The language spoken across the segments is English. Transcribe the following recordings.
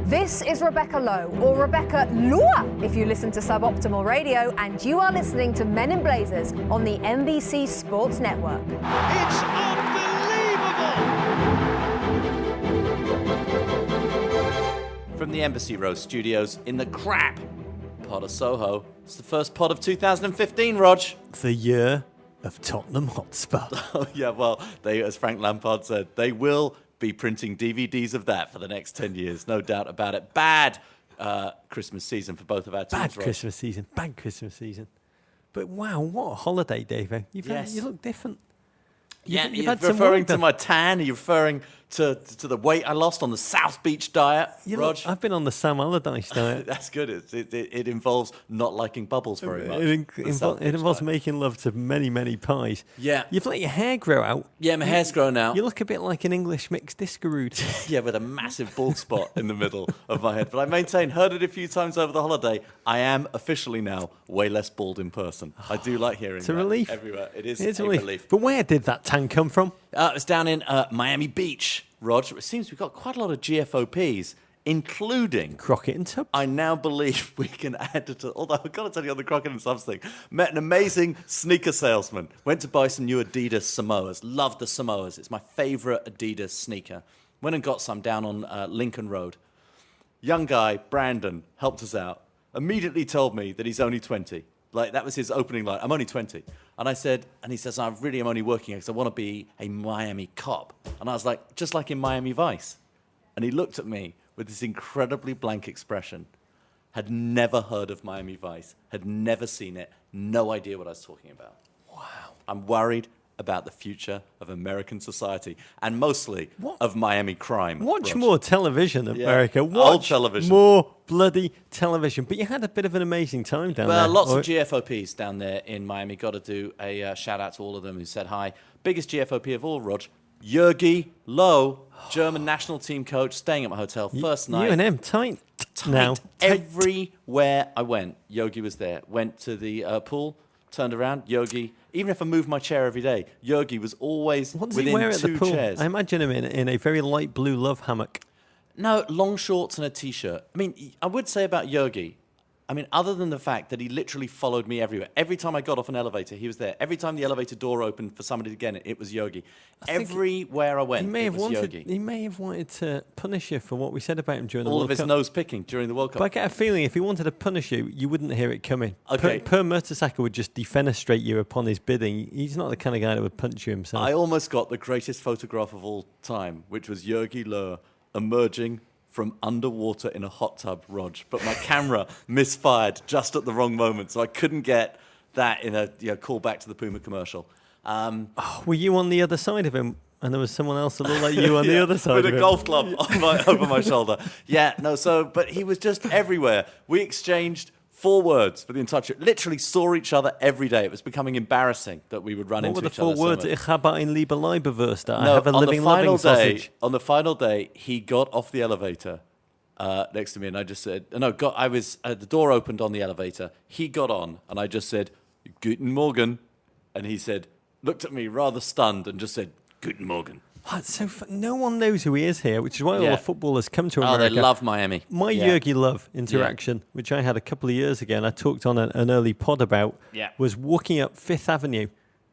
This is Rebecca Lowe, or Rebecca Lua, if you listen to Suboptimal Radio, and you are listening to Men in Blazers on the NBC Sports Network. It's unbelievable! From the Embassy Row studios in the crap pod of Soho, it's the first pod of 2015, Rog. The year of Tottenham Hotspur. Oh, yeah, well, they, as Frank Lampard said, they will be printing DVDs of that for the next 10 years, no doubt about it. Bad Christmas season for both of our teams, Bad Christmas season. But wow, what a holiday, Davo. You look different. You're referring to my tan? Are you referring to the weight I lost on the South Beach diet, Rog? I've been on the Sam Allardyce diet. That's good. It involves not liking bubbles very much. It involves making love to many, many pies. Yeah. You've let your hair grow out. Yeah, my hair's grown out. You look a bit like an English mixed discarood. Yeah, with a massive bald spot in the middle of my head. But I maintain, heard it a few times over the holiday, I am officially now way less bald in person. I do like hearing It's a that relief. everywhere. It's a a relief. But where did that tan come from? It was down in Miami Beach, Rog. It seems we've got quite a lot of GFOPs, including Crockett and Tubbs. I now believe we can add it to, although I've got to tell you on the Crockett and Tubbs thing, met an amazing sneaker salesman. Went to buy some new Adidas Samoas. Loved the Samoas. It's my favourite Adidas sneaker. Went and got some down on Lincoln Road. Young guy, Brandon, helped us out. Immediately told me that he's only 20. Like, that was his opening line. I'm only 20. And I said, and he says, I really am only working here because I want to be a Miami cop. And I was like, just like in Miami Vice. And he looked at me with this incredibly blank expression. Had never heard of Miami Vice. Had never seen it. No idea what I was talking about. Wow. I'm worried about the future of American society and mostly of Miami crime. Watch Rog. more television, America. Old Watch television. more bloody television. But you had a bit of an amazing time down there. Well, lots of GFOPs down there in Miami. Got to do a shout out to all of them who said hi. Biggest GFOP of all, Rog. Jurgi Low, German national team coach, staying at my hotel first night. You and him, tight. Now. Everywhere I went, Yogi was there. Went to the pool, turned around, Yogi. Even if I moved my chair every day, Yogi was always What does within he wear at the two pool? chairs. I imagine him in a very light blue love hammock. No, long shorts and a T-shirt. I mean, I would say about Yogi, I mean, other than the fact that he literally followed me everywhere. Every time I got off an elevator, he was there. Every time the elevator door opened for somebody to get in, it was Yogi. Everywhere I went, it was Yogi. He may have wanted to punish you for what we said about him during the All World of his Cup. nose picking during the World Cup. But I get a feeling if he wanted to punish you, you wouldn't hear it coming. Okay. Per Mertesacker would just defenestrate you upon his bidding. He's not the kind of guy that would punch you himself. I almost got the greatest photograph of all time, which was Jurgi Löw emerging from underwater in a hot tub, Rog. But my camera misfired just at the wrong moment, so I couldn't get that in a call back to the Puma commercial. Were you on the other side of him? And there was someone else that looked like you on the other side with of a him? golf club over my shoulder. Yeah, no, but he was just everywhere. We exchanged 4 words for the entire trip. Literally saw each other every day. It was becoming embarrassing that we would run What into were the each other 4 words? so much. Ich habe ein lieber Leiberwurst. I No, have a living, loving sausage. On the final day, he got off the elevator next to me, and I just said, the door opened on the elevator. He got on, and I just said, Guten Morgen. And he said, looked at me rather stunned and just said, Guten Morgen. What? So no one knows who he is here, which is why all the footballers come to America. Oh, they love Miami. My Jurgi Löw interaction, which I had a couple of years ago, and I talked on an early pod about, was walking up Fifth Avenue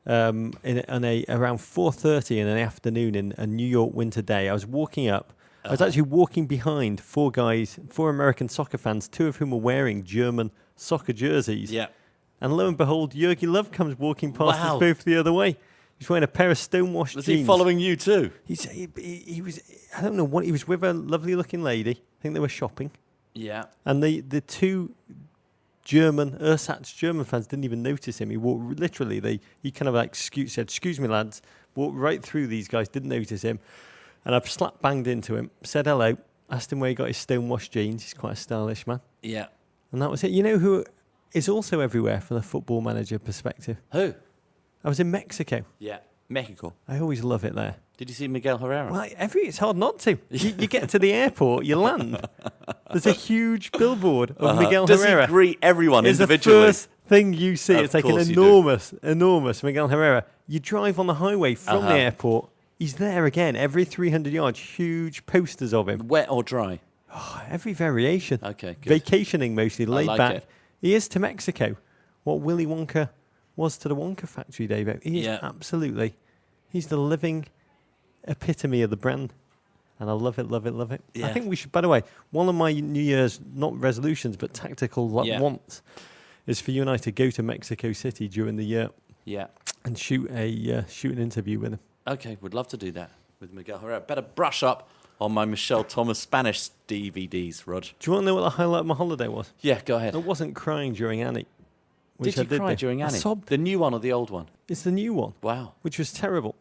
around 4:30 in the afternoon in a New York winter day. I was walking up. I was actually walking behind 4 American soccer fans, 2 of whom were wearing German soccer jerseys. Yeah. And lo and behold, Jurgi Löw comes walking past us both the other way. He's wearing a pair of stonewashed jeans. Was he following you too? He was, I don't know what, he was with a lovely looking lady. I think they were shopping. Yeah. And the 2 ersatz German fans didn't even notice him. He walked, literally, he kind of like said, excuse me lads, walked right through these guys, didn't notice him. And I've slap banged into him, said hello, asked him where he got his stonewashed jeans. He's quite a stylish man. Yeah. And that was it. You know who is also everywhere from the football manager perspective? Who? I was in Mexico. Yeah, Mexico. I always love it there. Did you see Miguel Herrera? Well, it's hard not to. You get to the airport, you land. There's a huge billboard of Miguel Herrera. Does he greet everyone individually? It's the first thing you see. Of it's like an enormous Miguel Herrera. You drive on the highway from the airport. He's there again every 300 yards. Huge posters of him. Wet or dry? Every variation. Okay, good. Vacationing mostly, laid like back. it. He is to Mexico what Willy Wonka was to the Wonka factory, Dave. He is absolutely. He's the living epitome of the brand. And I love it, love it, love it. Yeah. I think we should, by the way, one of my New Year's, not resolutions, but tactical wants is for you and I to go to Mexico City during the year. Yeah. And shoot an interview with him. Okay, would love to do that with Miguel Herrera. Better brush up on my Michelle Thomas Spanish DVDs, Rog. Do you want to know what the highlight of my holiday was? Yeah, go ahead. I wasn't crying during Annie. Did you cry during Annie? I sobbed. The new one or the old one? It's the new one. Wow. Which was terrible.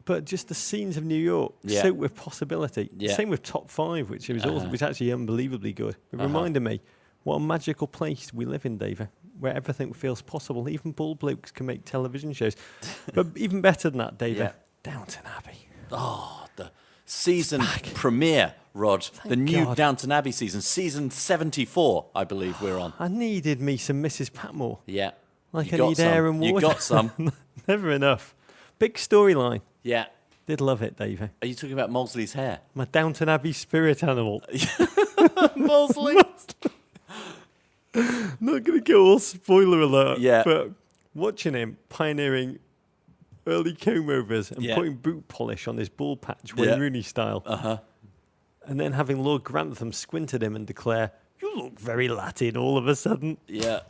But just the scenes of New York, soaked with possibility. Yeah. Same with Top 5, which was actually unbelievably good. It reminded me what a magical place we live in, David, where everything feels possible. Even bald blokes can make television shows. But even better than that, David, Downton Abbey. Oh, the season premiere, Rog. The new God. Downton Abbey season 74, I believe we're on. I needed me some Mrs. Patmore. Yeah. Like You I got need some. air and water. You got some. Never enough. Big storyline. Yeah. Did love it, Davey. Are you talking about Molesley's hair? My Downton Abbey spirit animal. Molesley? Not going to go all spoiler alert. Yeah. But watching him pioneering early comb overs and putting boot polish on his ball patch, Wayne Rooney style. And then having Lord Grantham squint at him and declare, "You look very Latin all of a sudden." Yeah.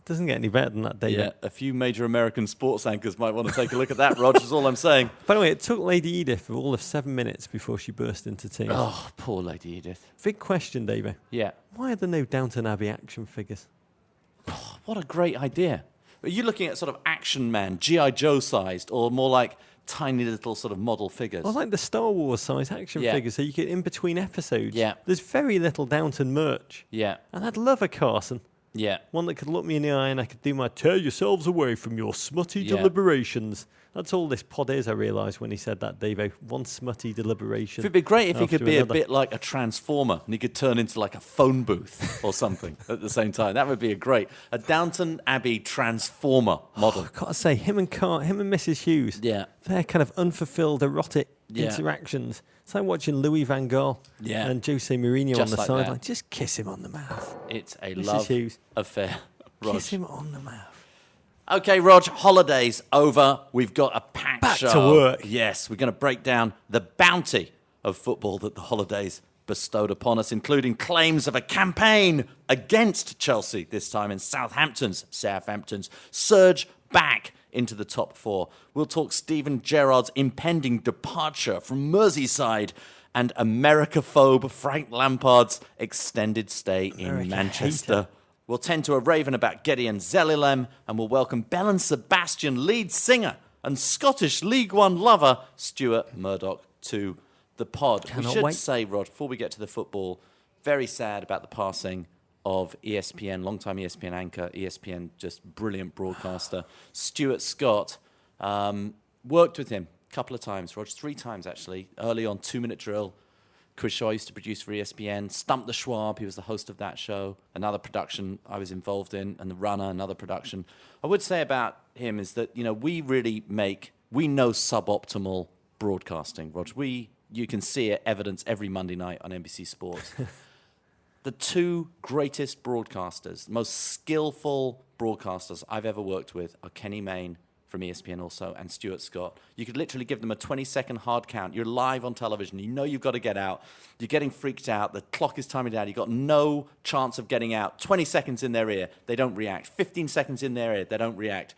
Doesn't get any better than that, David. Yeah, a few major American sports anchors might want to take a look at that, Rog, is all I'm saying. By the way, it took Lady Edith for all of 7 minutes before she burst into tears. Oh, poor Lady Edith. Big question, David. Yeah. Why are there no Downton Abbey action figures? Oh, what a great idea. Are you looking at sort of Action Man, G.I. Joe sized, or more like tiny little sort of model figures? I like the Star Wars size action figures so you get in between episodes. Yeah. There's very little Downton merch. Yeah. And I'd love a Carson. Yeah. One that could look me in the eye and I could do my tear yourselves away from your smutty Yeah. deliberations. That's all this pod is, I realised when he said that, Davo. One smutty deliberation. It'd be great if he after could be another. a bit like a transformer and he could turn into like a phone booth or something at the same time. That would be a Downton Abbey transformer model. I've got to say, him and Mrs. Hughes, Yeah. their kind of unfulfilled erotic Yeah. interactions. It's like watching Louis van Gaal and Jose Mourinho Just on the like sideline. that. Just kiss him on the mouth. It's a Mrs. love Hughes. affair, Rog. Kiss him on the mouth. Okay, Rog, holidays over. We've got a packed Back show. to work. Yes, we're going to break down the bounty of football that the holidays bestowed upon us, including claims of a campaign against Chelsea, this time in Southampton's surge back into the top four. We'll talk Steven Gerrard's impending departure from Merseyside and America-phobe Frank Lampard's extended stay in Manchester. hater. We'll tend to a raven about Gideon Zelilem, and we'll welcome Belle and Sebastian lead singer and Scottish League One lover Stuart Murdoch to the pod. Cannot we should wait. say, Rod, before we get to the football, very sad about the passing of ESPN, longtime ESPN anchor, ESPN just brilliant broadcaster, Stuart Scott. Worked with him a couple of times, Rog, 3 times actually, early on 2 Minute Drill. Quiz show I used to produce for ESPN. Stump the Schwab, he was the host of that show. Another production I was involved in, and The Runner, another production. I would say about him is that, you know, we know suboptimal broadcasting, Rog. You can see it, evidence every Monday night on NBC Sports. The 2 greatest broadcasters, most skillful broadcasters I've ever worked with are Kenny Mayne from ESPN also, and Stuart Scott. You could literally give them a 20-second hard count. You're live on television. You know you've got to get out. You're getting freaked out. The clock is timing down. You've got no chance of getting out. 20 seconds in their ear, they don't react. 15 seconds in their ear, they don't react.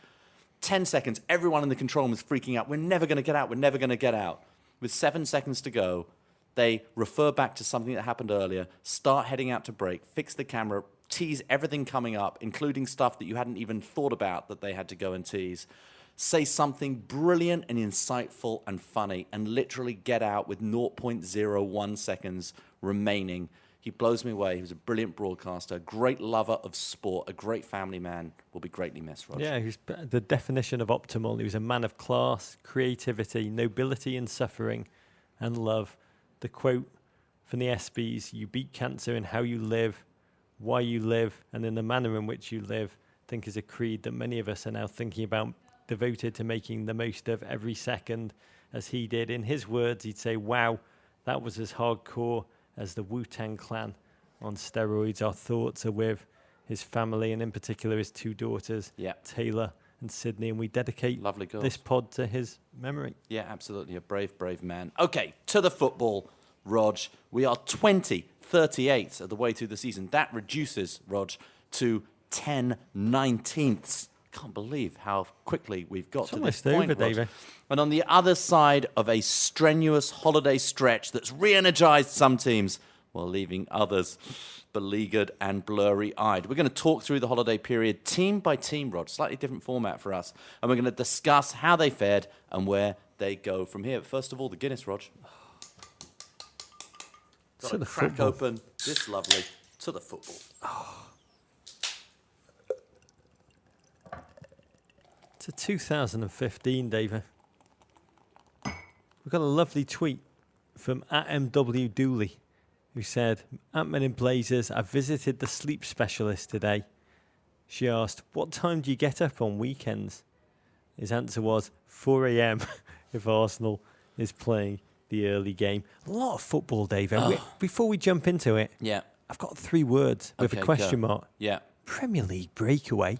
10 seconds, everyone in the control room is freaking out. We're never going to get out. We're never going to get out. With 7 seconds to go, they refer back to something that happened earlier, start heading out to break, fix the camera, tease everything coming up, including stuff that you hadn't even thought about that they had to go and tease. Say something brilliant and insightful and funny, and literally get out with 0.01 seconds remaining. He blows me away. He was a brilliant broadcaster, a great lover of sport, a great family man. Will be greatly missed, Roger. Yeah, he was the definition of optimal. He was a man of class, creativity, nobility and suffering, and love. The quote from the ESPYs, "You beat cancer in how you live, why you live, and in the manner in which you live," I think is a creed that many of us are now thinking about, devoted to making the most of every second as he did. In his words, he'd say, "Wow, that was as hardcore as the Wu-Tang Clan on steroids. Our thoughts are with his family, and in particular his 2 daughters, Taylor and Sydney, and we dedicate Lovely girls. this pod to his memory. Yeah, absolutely. A brave, brave man. Okay, to the football, Rog. We are 38 of the way through the season. That reduces, Rog, to 10/19. Can't believe how quickly we've got to this point, over, David. And on the other side of a strenuous holiday stretch that's re-energized some teams while leaving others beleaguered and blurry-eyed. We're going to talk through the holiday period team by team, Rod. Slightly different format for us. And we're going to discuss how they fared and where they go from here. But first of all, the Guinness, Rog. Got to crack open this lovely to the football. It's a 2015, David. We've got a lovely tweet from @MW Dooley, who said, "At Men in Blazers, I visited the sleep specialist today. She asked, what time do you get up on weekends? His answer was 4 a.m. if Arsenal is playing the early game." A lot of football, David. Before we jump into it, I've got 3 words with a question mark. Yeah. Premier League breakaway. ...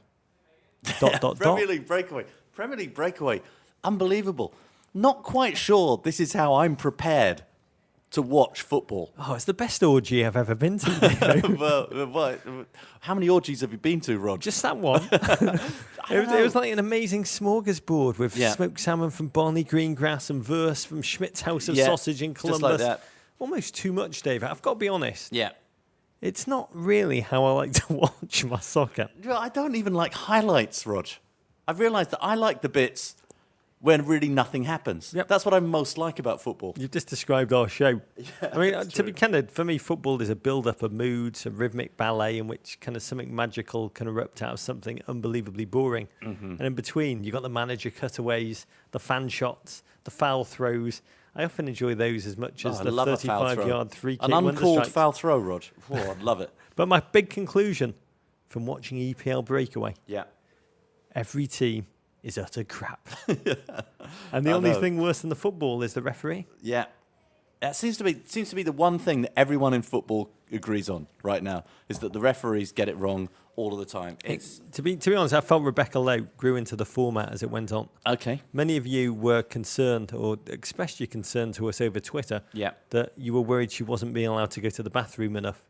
Premier League breakaway. Premier League breakaway. Unbelievable. Not quite sure this is how I'm prepared to watch football. Oh, it's the best orgy I've ever been to. Well, how many orgies have you been to, Rod? Just that one. It was like an amazing smorgasbord with smoked salmon from Barney Greengrass and verse from Schmidt's House of Sausage in Columbus. Just like that. Almost too much, David. I've got to be honest. Yeah. It's not really how I like to watch my soccer. I don't even like highlights, Rog. I've realised that I like the bits when really nothing happens. Yep. That's what I most like about football. You've just described our show. Yeah, I mean, to be candid, for me, football is a build-up of moods, a rhythmic ballet in which kind of something magical can erupt out of something unbelievably boring. Mm-hmm. And in between, you've got the manager cutaways, the fan shots, the foul throws. I often enjoy those as much as the 35-yard free kick. An uncalled foul throw, Rog. Oh, I'd love it. But my big conclusion from watching EPL breakaway, every team is utter crap. And the only thing worse than the football is the referee. Yeah. It seems to be the one thing that everyone in football agrees on right now, is that the referees get it wrong all of the time. To be honest, I felt Rebecca Lowe grew into the format as it went on. Okay. Many of you were concerned, or expressed your concern to us over Twitter, that you were worried she wasn't being allowed to go to the bathroom enough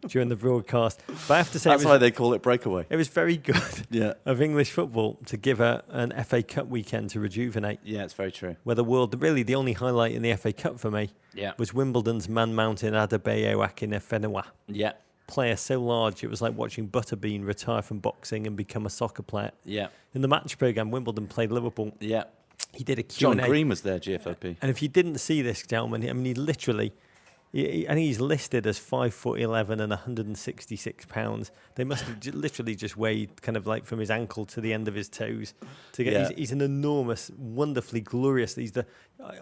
during the broadcast. But I have to say, that's why they call it breakaway. It was very good of English football to give her an FA Cup weekend to rejuvenate. Yeah, it's very true. Where really the only highlight in the FA Cup for me was Wimbledon's Man Mountain Adebayo Akinfenwa. Yeah. Player so large, it was like watching Butterbean retire from boxing and become a soccer player. Yeah. In the match programme, Wimbledon played Liverpool. Yeah. He did a Q&A. John Green was there, GFOP. And if you didn't see this gentleman, I mean, he literally... I think he's listed as 5'11" and 166 pounds. They must have literally just weighed kind of like from his ankle to the end of his toes to get. He's an enormous, wonderfully glorious.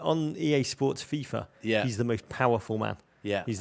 On EA Sports FIFA. Yeah. He's the most powerful man. Yeah. He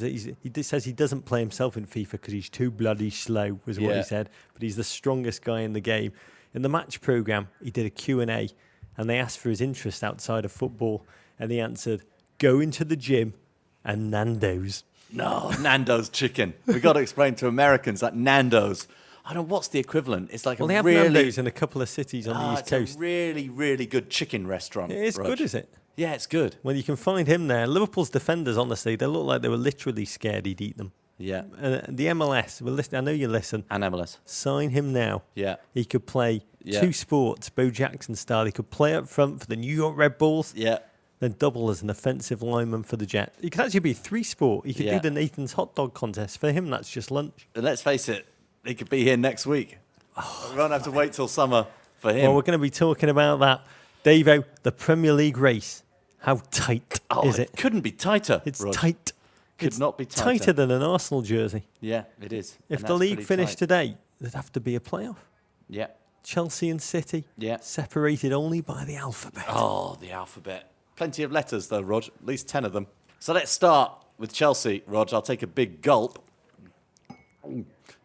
says he doesn't play himself in FIFA because he's too bloody slow, was what he said. But he's the strongest guy in the game. In the match programme, he did a Q&A, and they asked for his interest outside of football, and he answered, "Going to the gym and Nando's." No, Nando's chicken. We've got to explain to Americans that Nando's, I don't know, what's the equivalent? It's like they have Nando's in a couple of cities on the East Coast. It's a really, really good chicken restaurant. It's good, is it? Yeah, it's good. Well, you can find him there. Liverpool's defenders, honestly, they look like they were literally scared he'd eat them. Yeah. The MLS, I know you listen. And MLS. Sign him now. Yeah. He could play two sports, Bo Jackson style. He could play up front for the New York Red Bulls. Yeah. Then double as an offensive lineman for the Jets. He could actually be 3-sport. He could do the Nathan's hot dog contest. For him, that's just lunch. And let's face it, he could be here next week. We won't have to wait till summer for him. Well, we're going to be talking about that. Davo, the Premier League race. How tight is it? It couldn't be tighter. It's tight. Could not be tighter. Tighter than an Arsenal jersey. Yeah, it is. If the league finished today, there'd have to be a playoff. Yeah. Chelsea and City. Yeah. Separated only by the alphabet. Oh, the alphabet. Plenty of letters, though, Rog. At least 10 of them. So let's start with Chelsea, Rog. I'll take a big gulp.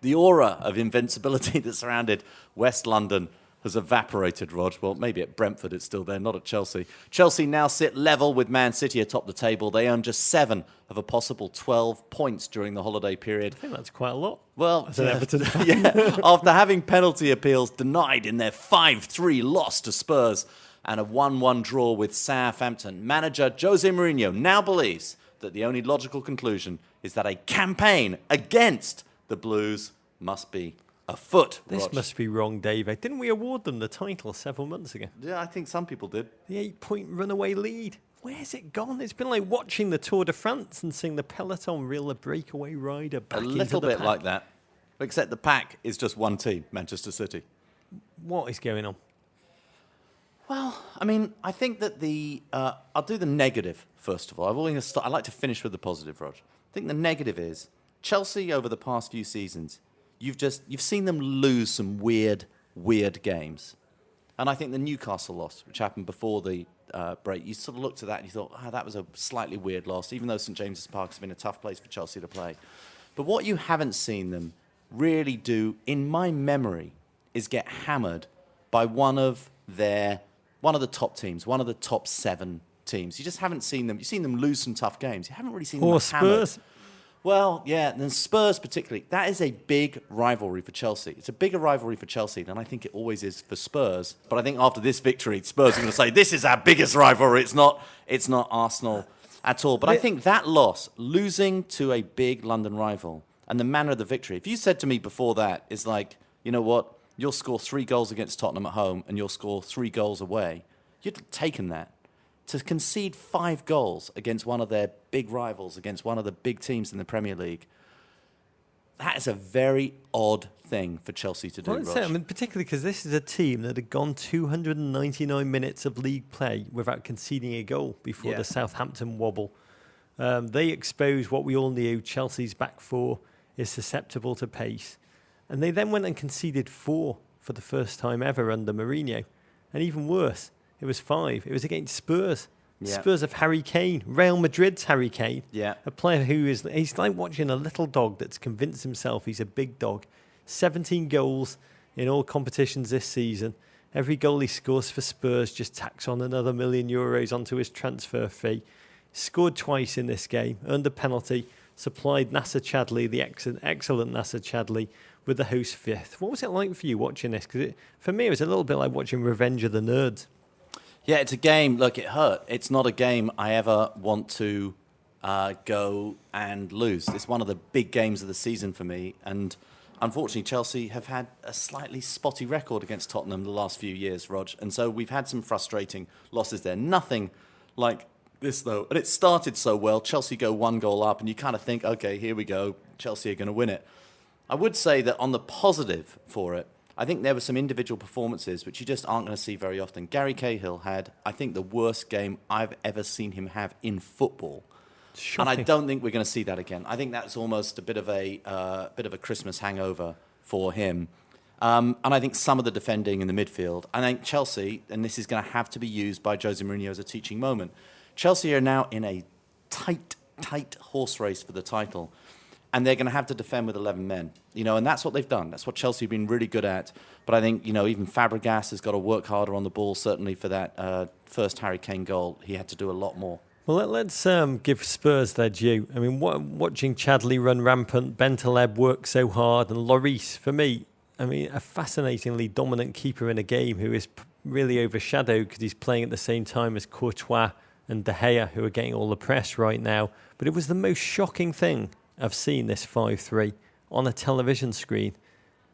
The aura of invincibility that surrounded West London has evaporated, Rog. Well, maybe at Brentford it's still there, not at Chelsea. Chelsea now sit level with Man City atop the table. They earn just 7 of a possible 12 points during the holiday period. I think that's quite a lot. Well, after having penalty appeals denied in their 5-3 loss to Spurs and a 1-1 draw with Southampton, manager Jose Mourinho now believes that the only logical conclusion is that a campaign against the Blues must be afoot. This must be wrong, David. Didn't we award them the title several months ago? Yeah, I think some people did. The 8-point runaway lead. Where's it gone? It's been like watching the Tour de France and seeing the peloton reel the breakaway rider back into the pack. A little bit like that. Except the pack is just one team, Manchester City. What is going on? Well, I mean, I think that I'll do the negative first of all. I like to finish with the positive, Rog. I think the negative is Chelsea over the past few seasons. You've seen them lose some weird games, and I think the Newcastle loss, which happened before the break, you sort of looked at that and you thought, that was a slightly weird loss, even though St James's Park has been a tough place for Chelsea to play. But what you haven't seen them really do, in my memory, is get hammered by one of the top teams, one of the top 7 teams. You just haven't seen them. You've seen them lose some tough games. You haven't really seen them hammered. Spurs. Well, yeah, and then Spurs particularly. That is a big rivalry for Chelsea. It's a bigger rivalry for Chelsea than I think it always is for Spurs. But I think after this victory, Spurs are going to say, this is our biggest rivalry. It's not Arsenal at all. But I think that loss, losing to a big London rival, and the manner of the victory, if you said to me before that, is like, you know what, you'll score 3 goals against Tottenham at home and you'll score 3 goals away, you'd have taken that. To concede 5 goals against one of their big rivals, against one of the big teams in the Premier League, that is a very odd thing for Chelsea to do, Rog. I mean, particularly because this is a team that had gone 299 minutes of league play without conceding a goal before the Southampton wobble. They expose what we all knew, Chelsea's back 4 is susceptible to pace. And they then went and conceded 4 for the first time ever under Mourinho. And even worse, it was 5. It was against Spurs. Yeah. Spurs of Harry Kane, Real Madrid's Harry Kane. Yeah. A player he's like watching a little dog that's convinced himself he's a big dog. 17 goals in all competitions this season. Every goal he scores for Spurs just tacks on another €1 million onto his transfer fee. Scored twice in this game, earned a penalty, supplied Nasser Chadli, the excellent Nasser Chadli, with the host 5th. What was it like for you watching this? Because for me, it was a little bit like watching Revenge of the Nerds. Yeah, it's a game. Look, it hurt. It's not a game I ever want to go and lose. It's one of the big games of the season for me. And unfortunately, Chelsea have had a slightly spotty record against Tottenham the last few years, Rog. And so we've had some frustrating losses there. Nothing like this, though. And it started so well. Chelsea go 1 goal up, and you kind of think, OK, here we go. Chelsea are going to win it. I would say that on the positive for it, I think there were some individual performances which you just aren't going to see very often. Gary Cahill had, I think, the worst game I've ever seen him have in football. Shocking. And I don't think we're going to see that again. I think that's almost a bit of a Christmas hangover for him. And I think some of the defending in the midfield. I think Chelsea, and this is going to have to be used by Jose Mourinho as a teaching moment. Chelsea are now in a tight horse race for the title. And they're going to have to defend with 11 men, and that's what they've done. That's what Chelsea have been really good at. But I think, even Fabregas has got to work harder on the ball. Certainly for that first Harry Kane goal, he had to do a lot more. Well, let's give Spurs their due. I mean, watching Chadli run rampant, Bentaleb work so hard, and Lloris, for me, a fascinatingly dominant keeper in a game who is really overshadowed because he's playing at the same time as Courtois and De Gea, who are getting all the press right now. But it was the most shocking thing I've seen this 5-3 on a television screen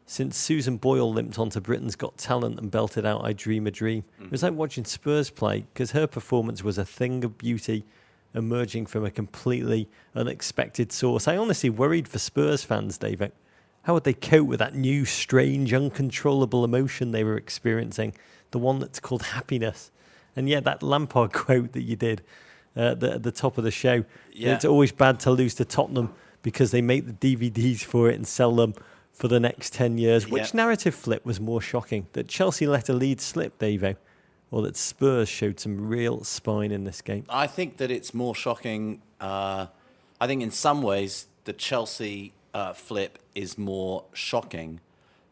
since Susan Boyle limped onto Britain's Got Talent and belted out I Dream a Dream. Mm-hmm. It was like watching Spurs play because her performance was a thing of beauty emerging from a completely unexpected source. I honestly worried for Spurs fans, David. How would they cope with that new, strange, uncontrollable emotion they were experiencing, the one that's called happiness? And yet that Lampard quote that you did at the top of the show, it's always bad to lose to Tottenham because they make the DVDs for it and sell them for the next 10 years. Which narrative flip was more shocking? That Chelsea let a lead slip, Davo, or that Spurs showed some real spine in this game? I think that it's more shocking. I think in some ways the Chelsea flip is more shocking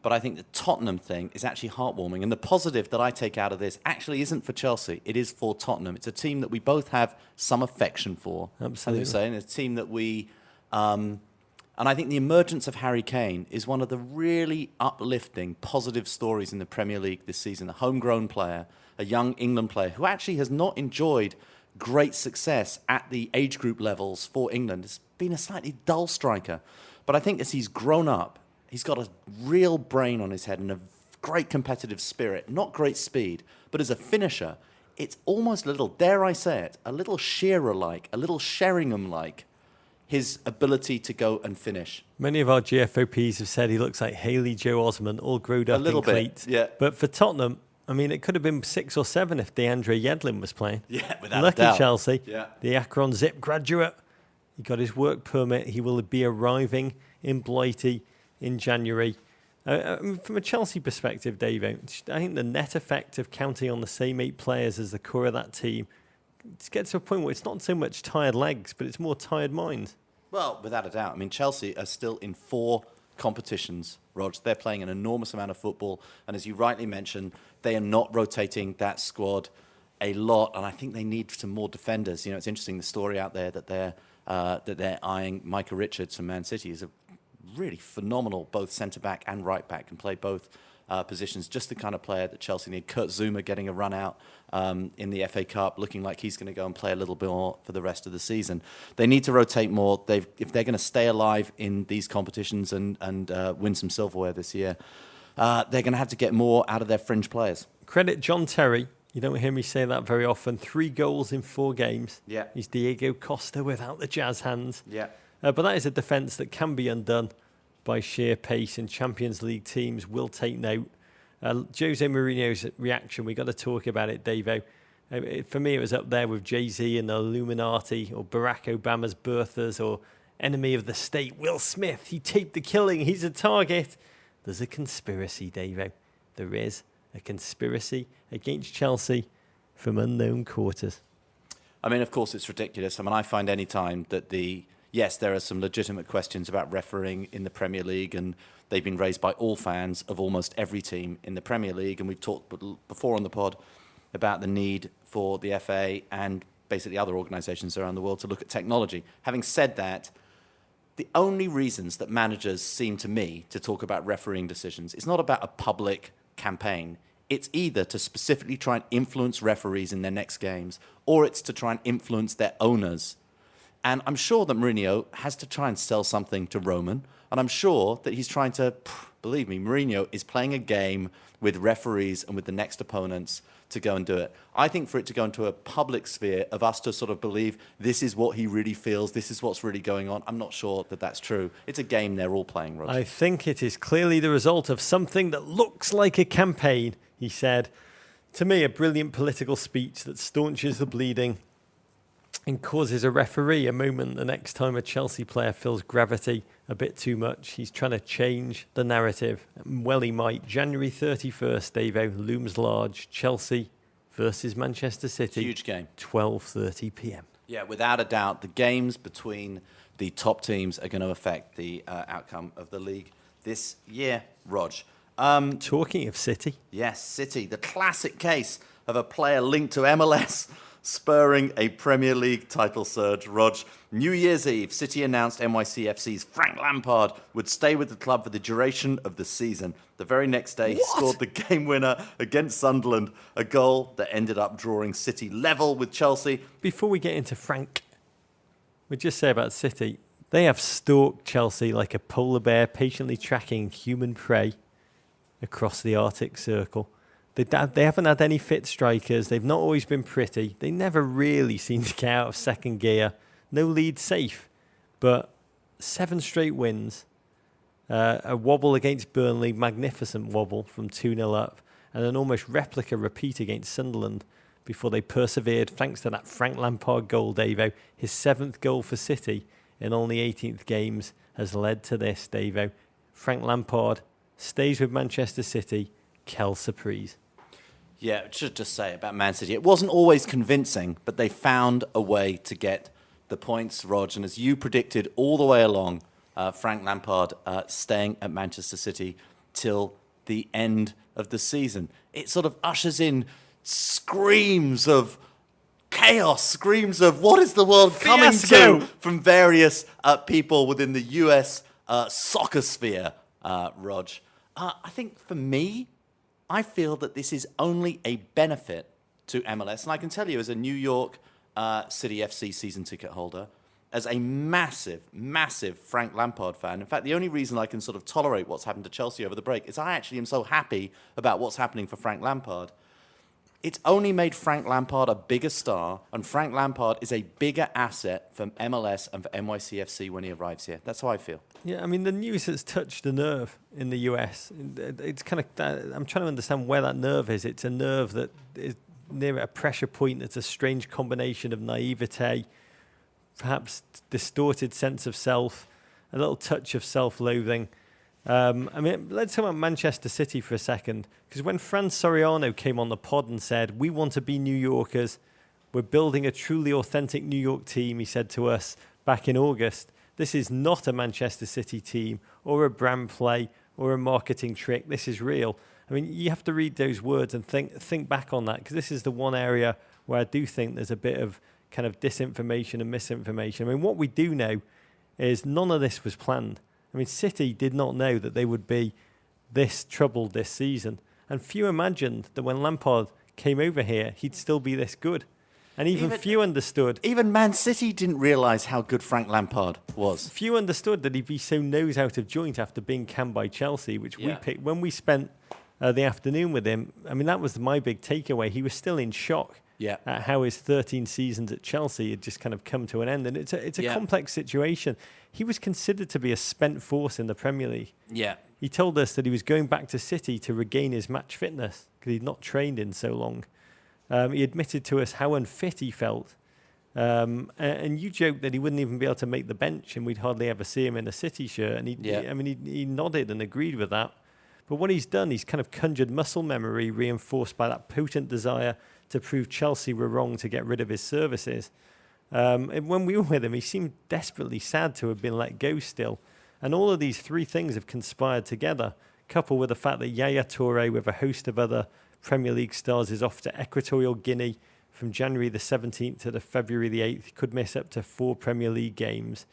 But I think the Tottenham thing is actually heartwarming. And the positive that I take out of this actually isn't for Chelsea. It is for Tottenham. It's a team that we both have some affection for. Absolutely. Saying. It's a team that we... and I think the emergence of Harry Kane is one of the really uplifting, positive stories in the Premier League this season. A homegrown player, a young England player who actually has not enjoyed great success at the age group levels for England. It's been a slightly dull striker. But I think as he's grown up, he's got a real brain on his head and a great competitive spirit. Not great speed, but as a finisher, it's almost a little, dare I say it, a little Shearer-like, a little Sheringham-like, his ability to go and finish. Many of our GFOPs have said he looks like Haley Joe Osment, all growed up in cleats. Yeah. But for Tottenham, I mean, it could have been 6 or 7 if DeAndre Yedlin was playing. Yeah, without Lucky a doubt. Chelsea, Yeah. the Akron Zip graduate. He got his work permit. He will be arriving in Blighty in January. From a Chelsea perspective, Dave, I think the net effect of counting on the same 8 players as the core of that team gets to a point where it's not so much tired legs, but it's more tired minds. Well, without a doubt. I mean, Chelsea are still in 4 competitions, Rog. They're playing an enormous amount of football. And as you rightly mentioned, they are not rotating that squad a lot. And I think they need some more defenders. You know, it's interesting, the story out there that they're eyeing Micah Richards from Man City. Is a really phenomenal both centre-back and right-back, can play both positions. Just the kind of player that Chelsea need. Kurt Zouma getting a run out in the FA Cup, looking like he's going to go and play a little bit more for the rest of the season. They need to rotate more. If they're going to stay alive in these competitions and win some silverware this year, they're going to have to get more out of their fringe players. Credit John Terry. You don't hear me say that very often. 3 goals in 4 games. Yeah. He's Diego Costa without the jazz hands. Yeah. But that is a defence that can be undone by sheer pace, and Champions League teams will take note. Jose Mourinho's reaction, we got to talk about it, Davo. For me, it was up there with Jay-Z and the Illuminati, or Barack Obama's birthers, or enemy of the state, Will Smith. He taped the killing. He's a target. There's a conspiracy, Davo. There is a conspiracy against Chelsea from unknown quarters. I mean, of course, it's ridiculous. I mean, I find any time that yes, there are some legitimate questions about refereeing in the Premier League, and they've been raised by all fans of almost every team in the Premier League. And we've talked before on the pod about the need for the FA and basically other organisations around the world to look at technology. Having said that, the only reasons that managers seem to me to talk about refereeing decisions is not about a public campaign. It's either to specifically try and influence referees in their next games, or it's to try and influence their owners. And I'm sure that Mourinho has to try and sell something to Roman. And I'm sure that he's trying to, believe me, Mourinho is playing a game with referees and with the next opponents to go and do it. I think for it to go into a public sphere of us to sort of believe this is what he really feels, this is what's really going on, I'm not sure that that's true. It's a game they're all playing, Roger. I think it is clearly the result of something that looks like a campaign, he said. To me, a brilliant political speech that staunches the bleeding and causes a referee a moment the next time a Chelsea player feels gravity a bit too much. He's trying to change the narrative. Well, he might. January 31st, Davo, looms large. Chelsea versus Manchester City. Huge game. 12:30 p.m. Yeah, without a doubt, the games between the top teams are going to affect the outcome of the league this year, Rog. Talking of City. Yes, City, the classic case of a player linked to MLS spurring a Premier League title surge. Rog, New Year's Eve, City announced NYCFC's Frank Lampard would stay with the club for the duration of the season. The very next day, he scored the game winner against Sunderland, a goal that ended up drawing City level with Chelsea. Before we get into Frank, we'll just say about City, they have stalked Chelsea like a polar bear patiently tracking human prey across the Arctic Circle. They haven't had any fit strikers. They've not always been pretty. They never really seem to get out of second gear. No lead safe. But 7 straight wins. A wobble against Burnley, magnificent wobble from 2-0 up. And an almost replica repeat against Sunderland before they persevered thanks to that Frank Lampard goal, Davo. His 7th goal for City in only 18th games has led to this, Davo. Frank Lampard stays with Manchester City. Quelle surprise. Yeah, I should just say about Man City, it wasn't always convincing, but they found a way to get the points, Rog. And as you predicted all the way along, Frank Lampard staying at Manchester City till the end of the season. It sort of ushers in screams of chaos, screams of what is the world coming to from various people within the US soccer sphere, Rog. I think for me, I feel that this is only a benefit to MLS. And I can tell you, as a New York City FC season ticket holder, as a massive, massive Frank Lampard fan. In fact, the only reason I can sort of tolerate what's happened to Chelsea over the break is I actually am so happy about what's happening for Frank Lampard. It's only made Frank Lampard a bigger star, and Frank Lampard is a bigger asset for MLS and for NYCFC when he arrives here. That's how I feel. Yeah, I mean, the news has touched a nerve in the US. It's kind of, I'm trying to understand where that nerve is. It's a nerve that is near a pressure point that's a strange combination of naivete, perhaps distorted sense of self, a little touch of self-loathing. I mean, let's talk about Manchester City for a second, because when Fran Soriano came on the pod and said, we want to be New Yorkers, we're building a truly authentic New York team, he said to us back in August, this is not a Manchester City team or a brand play or a marketing trick, this is real. I mean, you have to read those words and think back on that, because this is the one area where I do think there's a bit of kind of disinformation and misinformation. I mean, what we do know is none of this was planned. I mean, City did not know that they would be this troubled this season. And few imagined that when Lampard came over here, he'd still be this good. And even few understood. Even Man City didn't realise how good Frank Lampard was. Few understood that he'd be so nose out of joint after being canned by Chelsea, which we picked. When we spent the afternoon with him, I mean, that was my big takeaway. He was still in shock at how his 13 seasons at Chelsea had just kind of come to an end. And it's a complex situation. He was considered to be a spent force in the Premier League. Yeah. He told us that he was going back to City to regain his match fitness because he'd not trained in so long. He admitted to us how unfit he felt. And you joked that he wouldn't even be able to make the bench and we'd hardly ever see him in a City shirt. And he nodded and agreed with that. But what he's done, he's kind of conjured muscle memory reinforced by that potent desire to prove Chelsea were wrong to get rid of his services. And when we were with him, he seemed desperately sad to have been let go still. And all of these three things have conspired together, coupled with the fact that Yaya Toure, with a host of other Premier League stars, is off to Equatorial Guinea from January the 17th to the February the 8th. He could miss up to 4 Premier League games.